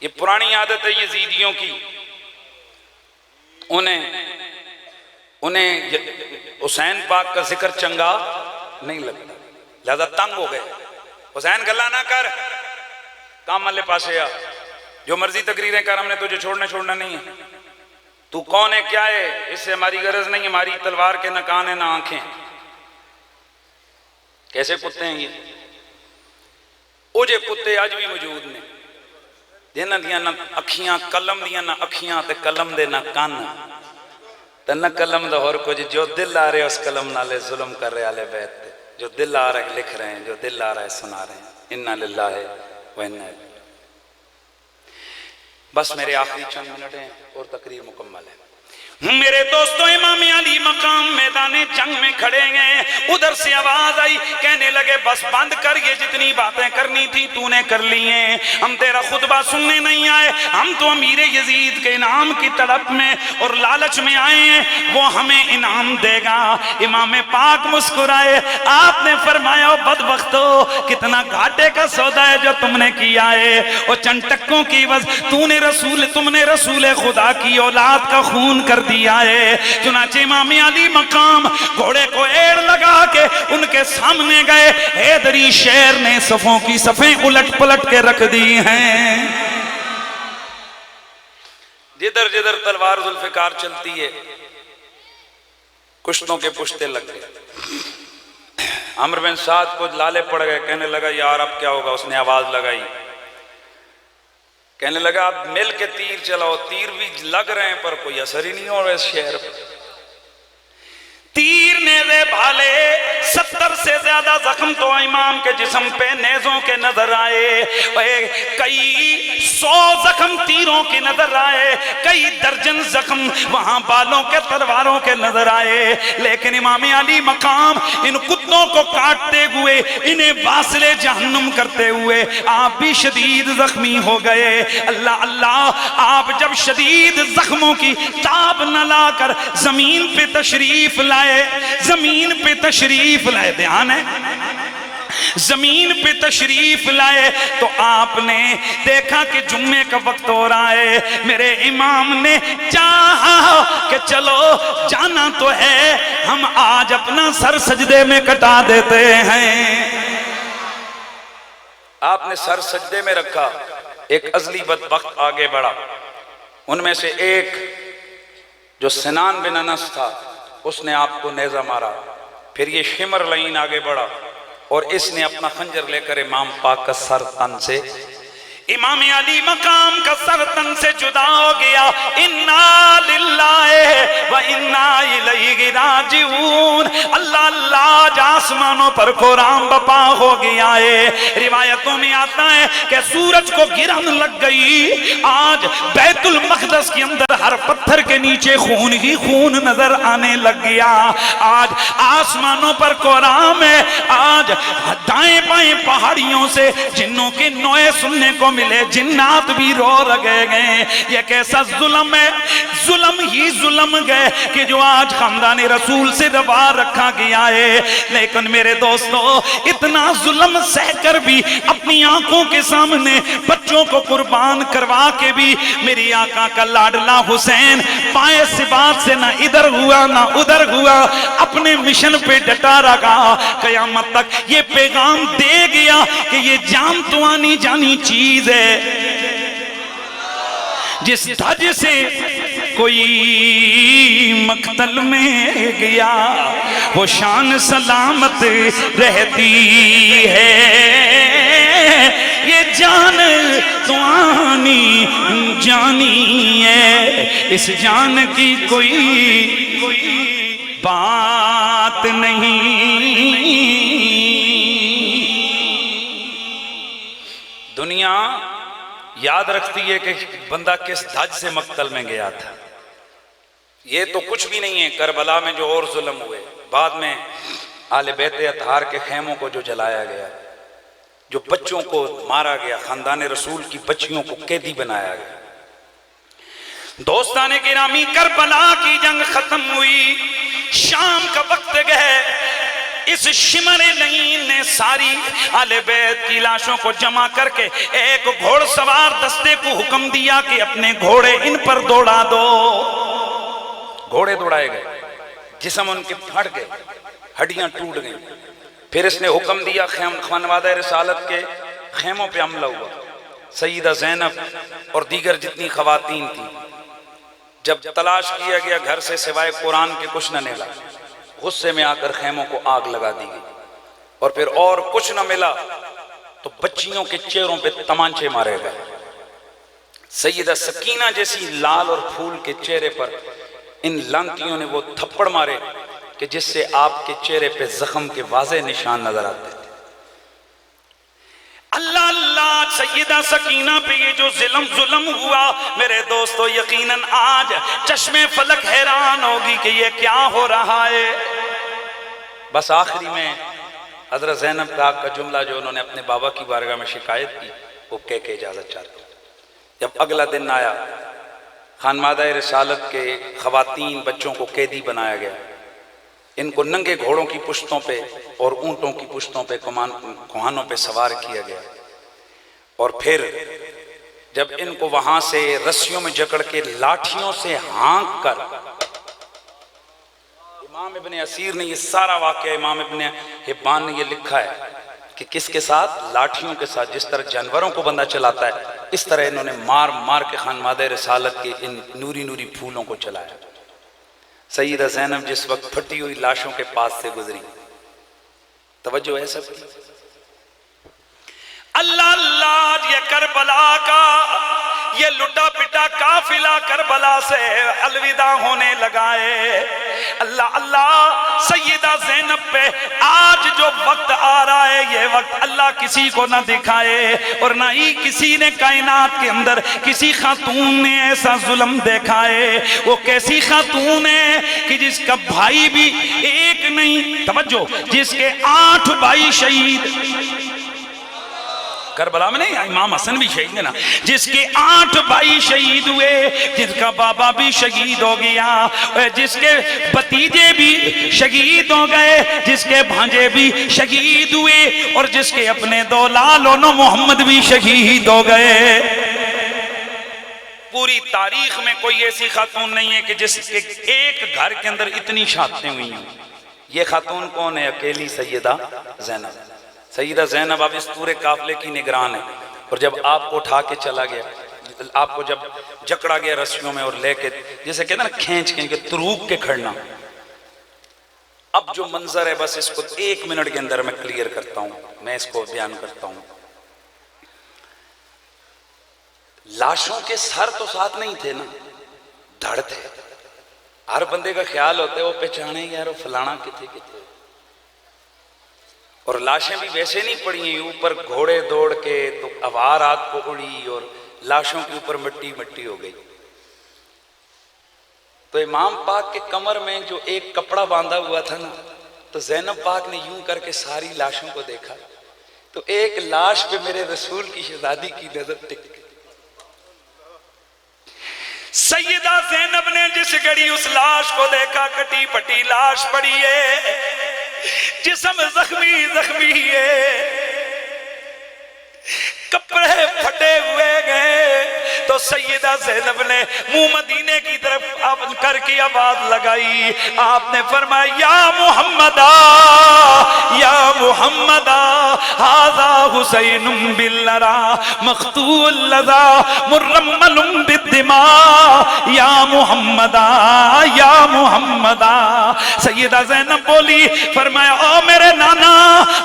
یہ پرانی عادت ہے یزیدیوں کی، انہیں حسین پاک کا ذکر چنگا نہیں لگتا، لہذا تنگ ہو گئے، حسین گلہ نہ کر، کام ملے پاسے آ، جو مرضی تقریریں کر، ہم نے تجھے چھوڑنا نہیں ہے، تو کون ہے کیا ہے اس سے ہماری غرض نہیں، ہماری تلوار کے نہ کان ہیں نہ آنکھیں۔ کیسے کتے ہیں یہ؟ او جے کتے آج بھی موجود نے، جنہاں دیاں نہ اکھیاں قلم دیاں، نہ اکھیاں تے قلم دے نہ کان تے نہ قلم دا، اور کچھ جو دل آ رہے اس قلم نالے ظلم کر رہے آلے بیت تے، جو دل آ رہا ہے لکھ رہے ہیں، جو دل آ رہا ہے سنا رہے ہیں۔ انا للہ و انا الیہ۔ بس میرے آخری چند منٹ ہیں اور تقریر مکمل ہے۔ میرے دوستوں امام علی مقام میدان جنگ میں کھڑے گئے، ادھر سے آواز آئی، کہنے لگے بس بند کر، یہ جتنی باتیں کرنی تھی تو نے کر لی ہیں، ہم تیرا خطبہ سننے نہیں آئے، ہم تو امیر یزید کے انعام کی طلب میں اور لالچ میں آئے ہیں، وہ ہمیں انعام دے گا۔ امام پاک مسکرائے، آپ نے فرمایا بدبختو، کتنا گھاٹے کا سودا ہے جو تم نے کیا ہے، اور چند ٹکوں کی وجہ تم نے رسول خدا کی اولاد کا خون کر دیا ہے۔ چنانچہ امام علی مقام گھوڑے کو ایڑ لگا کے ان کے سامنے گئے، حیدری شیر نے صفوں کی صفیں الٹ پلٹ کے رکھ دی ہیں، جدھر جدھر تلوار ذوالفقار چلتی ہے کشتوں کے پشتے لگ گئے۔ عمرو بن سعد کو لالے پڑ گئے، کہنے لگا یار اب کیا ہوگا، اس نے آواز لگائی، کہنے لگا اب مل کے تیر چلاؤ، تیر بھی لگ رہے ہیں پر کوئی اثر ہی نہیں ہو رہا اس شہر پر۔ تیر نیزے والے 70 سے زیادہ زخم تو امام کے جسم پہ نیزوں کے نظر آئے، کئی 100 زخم تیروں کی نظر آئے، کئی درجن زخم وہاں بالوں کے تلواروں کے نظر آئے، لیکن امام علی مقام ان کتوں کو کاٹتے ہوئے، انہیں واصل جہنم کرتے ہوئے آپ بھی شدید زخمی ہو گئے۔ اللہ اللہ، آپ جب شدید زخموں کی تاب نہ لا کر زمین پہ تشریف لائے، زمین پہ تشریف لائے، دھیان ہے، زمین پہ تشریف لائے تو آپ نے دیکھا کہ جمعے کا وقت ہو رہا ہے، میرے امام نے چاہا کہ چلو جانا تو ہے، ہم آج اپنا سر سجدے میں کٹا دیتے ہیں۔
آپ نے سر سجدے میں رکھا، ایک ازلی بدبخت آگے بڑھا، ان میں سے ایک جو سنان بن انس تھا اس نے آپ کو نیزہ مارا، پھر یہ شمر لعین آگے بڑھا اور اس نے اپنا خنجر لے کر امام پاک کا سر تن سے،
امام علی مقام کا سر تن سے جدا ہو گیا۔ انا للہ و انا الیہ راجعون، اللہ اللہ، آج آسمانوں پر قرآن بپا ہو گیا ہے۔ روایتوں میں آتا ہے کہ سورج کو گرہن لگ گئی، آج بیت المقدس کے اندر ہر پتھر کے نیچے خون ہی خون نظر آنے لگ گیا۔ آج آسمانوں پر قرآن ہے، آج دائیں بائیں پہاڑیوں سے جنوں کے نوئے سننے کو ملے، جنات بھی رو رگے گئے۔ یہ کیسا ظلم ہے، ظلم ہی ظلم گئے کہ جو آج خاندان رسول سے دبا رکھا گیا ہے۔ لیکن میرے دوستو، اتنا ظلم سہ کر بھی اپنی آنکھوں کے سامنے بچوں کو قربان کروا کے بھی میری آقا کا لاڈلا حسین پائے سبات سے نہ ادھر ہوا نہ ادھر ہوا، اپنے مشن پہ ڈٹا رہا۔ قیامت تک یہ پیغام دے گیا کہ یہ جان تو آنی جانی چیز ہے، جس دھج سے کوئی مقتل میں گیا وہ شان سلامت رہتی ہے، یہ جان تو آنی جانی ہے، اس جان کی کوئی بات نہیں۔
دنیا یاد رکھتی ہے کہ بندہ کس دھج سے مقتل میں گیا تھا، یہ تو کچھ بھی نہیں ہے۔ کربلا میں جو اور ظلم ہوئے، بعد میں آل بیت اطہار کے خیموں کو جو جلایا گیا، جو بچوں کو مارا گیا، خاندان رسول کی بچیوں کو قیدی بنایا گیا۔
دوستان گرامی، کربلا کی جنگ ختم ہوئی، شام کا وقت گئے، اس شمر لعین نے ساری آل بیت کی لاشوں کو جمع کر کے ایک گھوڑ سوار دستے کو حکم دیا کہ اپنے گھوڑے ان پر دوڑا دو۔
گھوڑے دوڑائے گئے، جسم ان کے پھٹ گئے، ہڈیاں ٹوٹ گئیں۔ پھر اس نے حکم دیا، خانوادہ رسالت کے خیموں پہ حملہ ہوا۔ سیدہ زینب اور دیگر جتنی خواتین تھیں، جب تلاش کیا گیا گھر سے سوائے قرآن کے کچھ نہ نکلا، غصے میں آ کر خیموں کو آگ لگا دی گئی، اور پھر اور کچھ نہ ملا تو بچیوں کے چہروں پہ تمانچے مارے گئے۔ سیدہ سکینہ جیسی لال اور پھول کے چہرے پر ان لانتیوں نے وہ تھپڑ مارے کہ جس سے آپ کے چہرے پہ زخم کے واضح نشان نظر آتے تھے۔
اللہ اللہ، سیدہ سکینہ پہ یہ جو ظلم ہوا، میرے دوستو یقیناً آج چشم فلک حیران ہوگی کہ یہ کیا ہو رہا ہے۔
بس آخری میں حضرت زینب کا جملہ جو انہوں نے اپنے بابا کی بارگاہ میں شکایت کی، وہ کہہ کے اجازت چاہتے۔ جب اگلا دن آیا، خانوادہ رسالت کے خواتین بچوں کو قیدی بنایا گیا، ان کو ننگے گھوڑوں کی پشتوں پہ اور اونٹوں کی پشتوں پہ کوہانوں پہ سوار کیا گیا، اور پھر جب ان کو وہاں سے رسیوں میں جکڑ کے لاٹھیوں سے ہانک کر، امام ابن اسیر نے یہ سارا واقعہ، امام ابن حبان نے یہ لکھا ہے کہ کس کے ساتھ، لاٹھیوں کے ساتھ، جس طرح جانوروں کو بندہ چلاتا ہے اس طرح انہوں نے مار مار کے خانوادہ رسالت کے ان نوری نوری پھولوں کو چلایا۔ سیدہ زینب جس وقت پھٹی ہوئی لاشوں کے پاس سے گزری، توجہ ہے سب کی،
اللہ اللہ، یہ کربلا کا یہ لٹا پٹا قافلہ کربلا سے الوداع ہونے لگا ہے۔ اللہ اللہ، سیدہ زینب پہ آج جو وقت آ رہا ہے یہ وقت اللہ کسی کو نہ دکھائے اور نہ ہی کسی نے کائنات کے اندر کسی خاتون نے ایسا ظلم دیکھا ہے۔ وہ کیسی خاتون ہے کہ جس کا بھائی بھی ایک نہیں، توجہ، جس کے 8 بھائی شہید، کربلا میں نہیں، امام حسن بھی شہید ہے نا، جس کے 8 بھائی شہید ہوئے، جس کا بابا بھی شہید ہو گیا، جس کے بھتیجے بھی شہید ہو گئے، جس کے بھانجے بھی شہید ہوئے، اور جس کے اپنے 2 لال محمد بھی شہید ہو گئے۔ پوری تاریخ میں کوئی ایسی خاتون نہیں ہے کہ جس کے ایک گھر کے اندر اتنی شہادتیں ہوئی ہیں۔ یہ خاتون کون ہے؟ اکیلی سیدہ زینب۔ سیدہ زینب اب اس پورے قافلے کی نگران ہے، اور جب آپ کو اٹھا کے چلا گیا، آپ کو جب جکڑا گیا رسیوں میں اور لے کے، جیسے کہتے ہیں نا کھینچ کے تروک کے کھڑنا، اب جو منظر ہے بس اس کو 1 منٹ کے اندر میں کلیئر کرتا ہوں، میں اس کو بیان کرتا ہوں۔ لاشوں کے سر تو ساتھ نہیں تھے نا، دھڑ تھے۔ ہر بندے کا خیال ہوتا ہے وہ پہچانے یار وہ فلانا کتنے کتنے، اور لاشیں بھی ویسے نہیں پڑی ہیں، اوپر گھوڑے دوڑ کے تو ہوا رات کو اڑی اور لاشوں کے اوپر مٹی مٹی ہو گئی۔ تو امام پاک کے کمر میں جو ایک کپڑا باندھا ہوا تھا نا، تو زینب پاک نے یوں کر کے ساری لاشوں کو دیکھا، تو ایک لاش پہ میرے رسول کی شہزادی کی نظر ٹک گئی۔ سیدہ زینب نے جس گھڑی اس لاش کو دیکھا، کٹی پٹی لاش پڑی ہے، جسم زخمی زخمی ہے، کپڑے پھٹے ہوئے گئے، تو سیدہ زینب نے منہ مدینے کی طرف کر کے آواز لگائی، آپ نے فرمایا یا محمدہ یا محمدہ ھذا حسین باللرا مقتول لذا مرمل بالدماء یا محمدہ یا محمدہ۔ سیدہ زینب بولی، فرمایا او میرے نانا،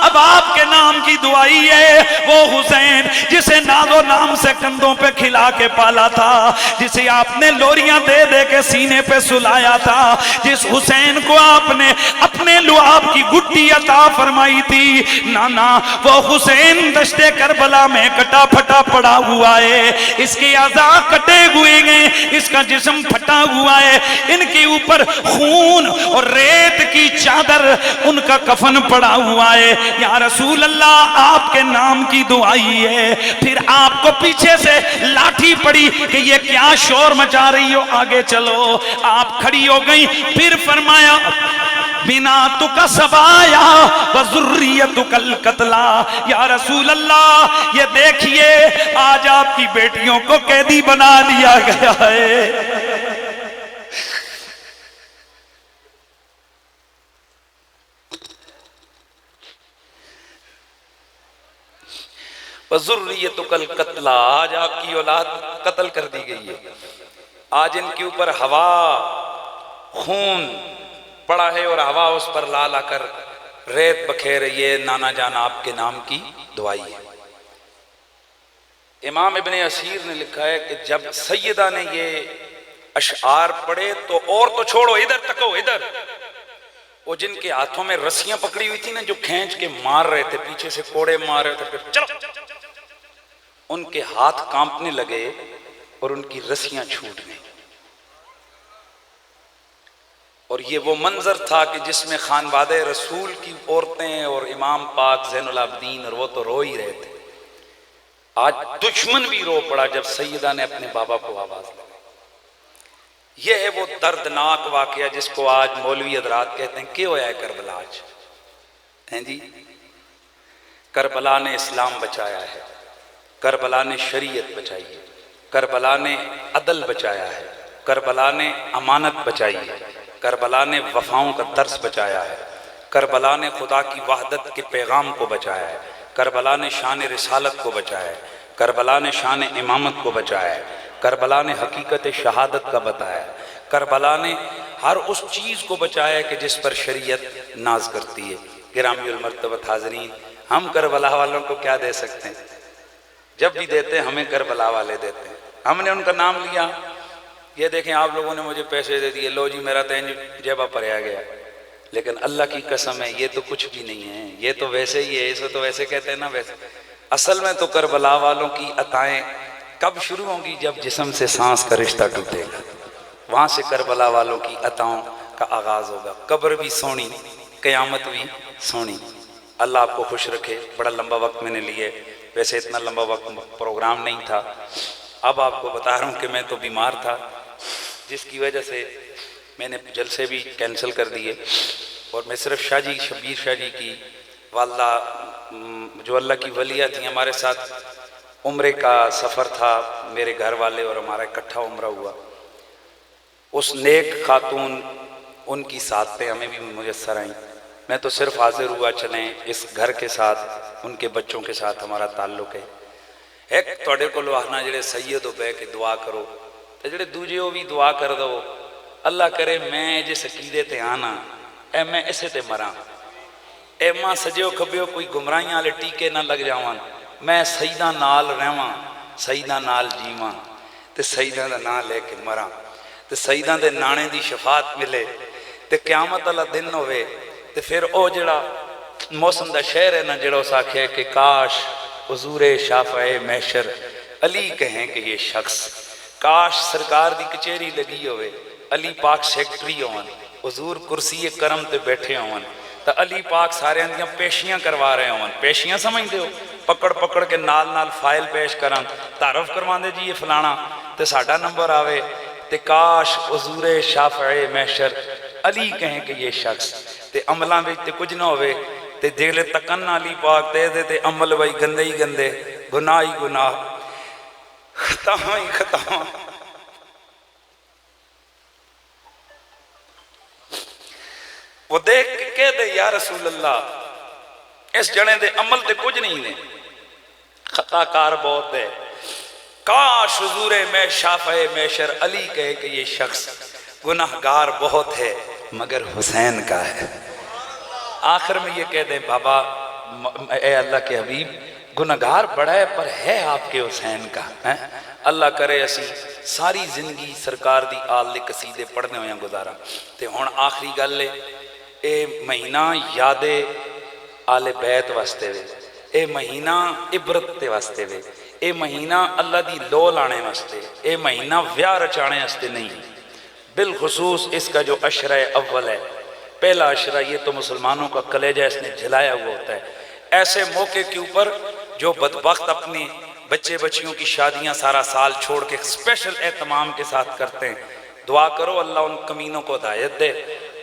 اب آپ کے نام کی دعائی ہے، وہ حسین جسے ناز و نام سے کندھوں پہ کھلا کے پالا تھا، جسے آپ نے لوریاں دے دے کے سینے پہ سلایا تھا، جس حسین کو آپ نے اپنے لعاب کی گٹی عطا فرمائی تھی، نانا وہ حسین دشت کربلا میں کٹا پھٹا پڑا ہوا ہے، اس کے اعضاء کٹے ہوئے گئے، اس کا جسم پھٹا ہوا ہے، ان کے اوپر خون اور ریت کی چادر ان کا کفن پڑا ہوا ہے، یا رسول اللہ آپ کے نام کی دعائی ہے۔ پھر آپ کو پیچھے سے لاٹھی پڑی کہ یہ کیا شور مچا رہی ہو، آگے چلو، آپ کھڑی ہو گئی، پھر فرمایا بناتک سبایا وذریتک القتلا، یا رسول اللہ یہ دیکھیے آج آپ کی بیٹیوں کو قیدی بنا لیا گیا ہے۔
وذریتک القتلا، آج آپ کی اولاد قتل کر دی گئی ہے، آج ان کے اوپر ہوا خون پڑا ہے اور ہوا اس پر لا لا کر ریت بکھیر رہی ہے، نانا جان آپ کے نام کی دعائی ہے۔ امام ابن اسیر نے لکھا ہے کہ جب سیدہ نے یہ اشعار پڑھے تو اور تو چھوڑو، ادھر تکو، ادھر وہ جن کے ہاتھوں میں رسیاں پکڑی ہوئی تھی نا، جو کھینچ کے مار رہے تھے، پیچھے سے کوڑے مار رہے تھے، پھر چلو، ان کے ہاتھ کانپنے لگے اور ان کی رسیاں چھوٹ گئیں۔ اور یہ وہ منظر تھا کہ جس میں خانوادہ رسول کی عورتیں اور امام پاک زین العابدین، اور وہ تو رو ہی رہے تھے۔ آج دشمن بھی رو پڑا جب سیدہ نے اپنے بابا کو آواز لگائی۔ یہ ہے وہ دردناک واقعہ جس کو آج مولوی حضرات کہتے ہیں کہ ہویا ہے کربلا آج ہیں جی۔ کربلا نے اسلام بچایا ہے، کربلا نے شریعت بچائی ہے، کربلا نے عدل بچایا ہے، کربلا نے امانت بچائی ہے، کربلا نے وفاؤں کا درس بچایا ہے، کربلا نے خدا کی وحدت کے پیغام کو بچایا ہے، کربلا نے شان رسالت کو بچایا ہے، کربلا نے شان امامت کو بچایا ہے، کربلا نے حقیقت شہادت کا بتایا ہے، کربلا نے ہر اس چیز کو بچایا ہے کہ جس پر شریعت ناز کرتی ہے۔ گرامی المرتبت حاضرین، ہم کربلا والوں کو کیا دے سکتے ہیں؟ جب بھی دیتے ہیں ہمیں کربلا والے دیتے ہیں، ہم نے ان کا نام لیا، یہ دیکھیں آپ لوگوں نے مجھے پیسے دے دیے، لو جی میرا دین جیبہ پریا گیا، لیکن اللہ کی قسم ہے یہ تو کچھ بھی نہیں ہے، یہ تو ویسے ہی ہے، اسے تو ویسے کہتے ہیں نا ویسے۔ اصل میں تو کربلا والوں کی عطائیں کب شروع ہوں گی؟ جب جسم سے سانس کا رشتہ ٹوٹے گا، وہاں سے کربلا والوں کی عطاؤں کا آغاز ہوگا۔ قبر بھی سونی، قیامت بھی سونی۔ اللہ آپ کو خوش رکھے۔ بڑا لمبا وقت میں نے لیے، ویسے اتنا لمبا وقت پروگرام نہیں تھا۔ اب آپ کو بتا رہا ہوں کہ میں تو بیمار تھا، جس کی وجہ سے میں نے جلسے بھی کینسل کر دیے، اور میں صرف شاہ جی، شبیر شاہ جی کی والدہ جو اللہ کی ولیہ تھیں، ہمارے ساتھ عمرے کا سفر تھا، میرے گھر والے اور ہمارا اکٹھا عمرہ ہوا۔ اس نیک خاتون ان کی ساتھیں ہمیں بھی میسر آئیں۔ میں تو صرف حاضر ہوا، چلیں اس گھر کے ساتھ، ان کے بچوں کے ساتھ ہمارا تعلق ہے۔ ایک توڑے کو آخنا جڑے سید ہو بے کے دعا کرو، تے جڑے دوجے ہو بھی دعا کر دو، اللہ کرے میں جس عقیدے تے آنا اے میں اسے تے مراں، اے ماں سجیو کھبیو کوئی گمراہیاں والے ٹیکے نہ لگ جاواں، میں سیداں نال رہواں، سیداں نال جیواں، تے سیداں دا نام لے کے مراں، تے سیداں دے نانے دی شفاعت ملے، تے قیامت والا دن ہوئے، تے پھر او جڑا موسم دا شعر ہے نا، جڑا اس آکھے کہ کاش حضور شافع محشر علی کہیں کہ یہ شخص، کاش سرکار دی کچہری لگی ہوئے، علی پاک سیکٹری ہون، حضور کرسی کرم تے بیٹھے ہون، تو علی پاک سارے اندیاں پیشیاں کروا رہے ہون۔ پیشیاں سمجھ دے ہو؟ پکڑ پکڑ کے نال نال فائل پیش کرن، تعارف کرواندے جی یہ فلانا، تے ساڈا نمبر آوے، تے کاش حضور شافع محشر علی کہیں کہ یہ شخص، تے عملاں وچ تے کچھ نہ ہوئے، تے جیلے تکن علی پاک تے دے تے عمل بھائی گندے ہی گندے، گناہ ہی گناہ، خطا ہی خطا۔ وہ دیکھ کے کہہ دے یا رسول اللہ اس جنے دے عمل تے کچھ نہیں نے، خطا کار بہت ہے، کاش حضور میں شافع محشر علی کہے کہ یہ شخص گناہگار بہت ہے مگر حسین کا ہے۔ آخر میں یہ کہہ دیں بابا اے اللہ کے حبیب گناہگار بڑا ہے پر ہے آپ کے حسین کا۔ اللہ کرے اسی ساری زندگی سرکار دی آل دے قصیدے پڑھنے ہوئے گزارا۔ تے ہون آخری گل لے، اے مہینہ یاد آل بیت واسطے وے، اے مہینہ عبرت تے واسطے وے، اے مہینہ اللہ دی لو لانے واسطے، اے مہینہ ویاہ رچانے واسطے نہیں۔ بالخصوص اس کا جو عشرہ اول ہے، پہلا عشرہ، یہ تو مسلمانوں کا کلیجہ اس نے جلایا ہوا ہوتا ہے۔ ایسے موقع کے اوپر جو بدبخت اپنی بچے بچیوں کی شادیاں سارا سال چھوڑ کے اسپیشل اہتمام کے ساتھ کرتے ہیں، دعا کرو اللہ ان کمینوں کو ہدایت دے،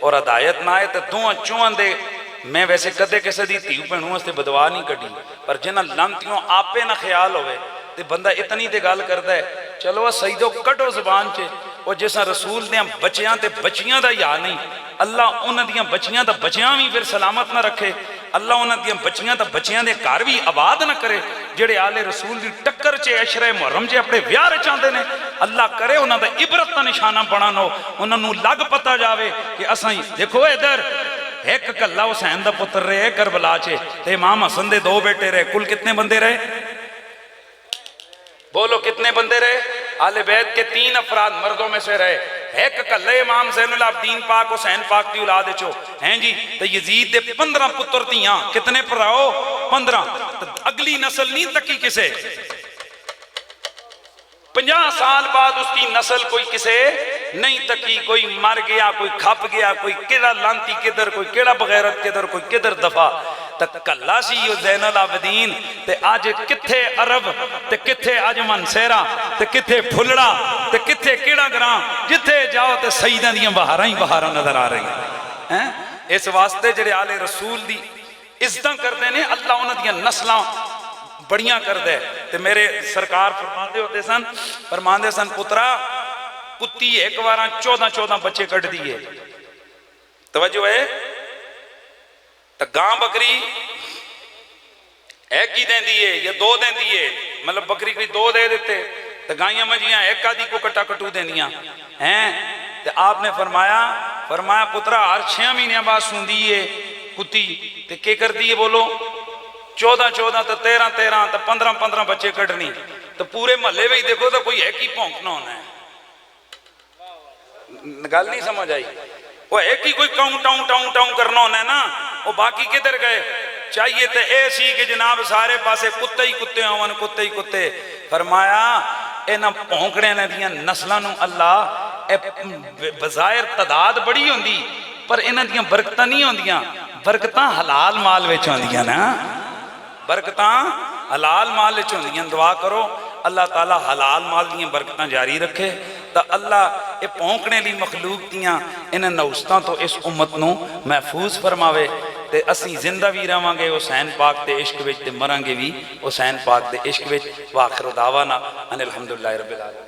اور ہدایت نہ آئے تو دعا چوہاں دے۔ میں ویسے کدے کسے دی تیو پہنوں اس تے بدوا نہیں کٹی، پر جنہ لانتیوں آپے نہ خیال ہوئے تے بندہ اتنی تے گال کرتا ہے، چلو سیدو کٹو زبان چے، اور جیسا رسول دیاں بچیاں تے بچیاں دا یا نہیں، اللہ انہ دیاں بچیاں دا بچیاں بھی پھر سلامت نہ رکھے، اللہ انہ دیاں بچیاں دا بچیاں دے کار بھی آباد نہ کرے، جڑے آل رسول دی ٹکر چے عشرہ محرم چے اپنے ویار چاندے نے، اللہ کرے انہ دا عبرت نہ نشانہ بنانو، انہ نو لگ پتا جاوے کہ اسائیں دیکھو ادھر ایک کلہ حسین دا پتر رہے کربلا چے، تے امام حسن دے 2 بیٹے رہے، کل کتنے بندے رہے؟ بولو کتنے بندے رہے؟ آل بیت کے 3 افراد مردوں میں سے رہے، ایک کلہ امام زین العابدین پاک حسین پاک کی اولاد چو ہیں جی، تو یزید دے 15 پتر تیاں، کتنے پر رہو؟ 15۔ تو اگلی نسل نہیں تکی کسے، 50 سال بعد اس کی نسل کوئی کسے نہیں تکی، کوئی مر گیا، کوئی کھپ گیا، کوئی کیڑا لانتی کدھر، کوئی کیڑا بغیرت کدھر، کوئی کدھر دفع، تک کلا سی یو زین العابدین، تے آج کتھے عرب، تے کتھے آج منسیرہ، تے کتھے پھلڑا، تے کتھے کیڑا گرام، جتھے جاؤ تے سیدہ دیاں بہاراں ہی بہاراں نظر آ رہی ہیں۔ اس واسطے جڑے آل رسول دی عزتاں کر دینے، اللہ انہ دیاں نسلاں بڑیاں کر دے۔ تے میرے سرکار فرماندے سن پترا کتی ایک واراں 14 بچے کٹ دیئے، توجہ ہے، تو گاں بکری ایک ہی دیں دیئے یا 2 دیں دیئے، مطلب بکری کوئی 2 دے دیتے، تو گائیاں مجھیاں ایک آدھی کو کٹا کٹو دیں دیاں ہیں۔ تو آپ نے فرمایا پترا ہر 6 مہینے بعد سن دیئے کتی، تو کیا کر دیئے بولو؟ 14 تو 13 تو 15 بچے کٹنی، تو پورے محلے میں دیکھو تو کوئی ایک ہی پونکنا ہونا ہے۔ گل نہیں سمجھ آئی؟
وہ ایک ہی کوئی ٹاؤں ٹاؤں ٹاؤں ٹاؤں کرنا ہونا ہے نا، وہ باقی کدھر گئے؟ چاہیے تو ایسی کہ جناب سارے پاسے کتے ہی کتے ہون، کتے ہی کتے۔ فرمایا اینا پونکڑے نے دیاں نسلوں نو اللہ بظاہر تعداد بڑی ہوندی پر انہاں دیاں برکتاں نہیں ہوندیاں، برکتاں حلال مال وچ ہوندیاں نا، برکتاں حلال مال وچ ہوندیاں۔ دعا کرو اللہ تعالی حلال مال دیاں برکتاں جاری رکھے، تا اللہ اے پونکنے لی مخلوق دیاں انہاں نوستاں تو اس امت نو محفوظ فرماوے، تے اسی زندہ بھی رہاں گے حسین پاک تے عشق وچ، تے مران گے بھی حسین پاک تے عشق وچ۔ وآخر دعوانا ان الحمدللہ رب العالمین۔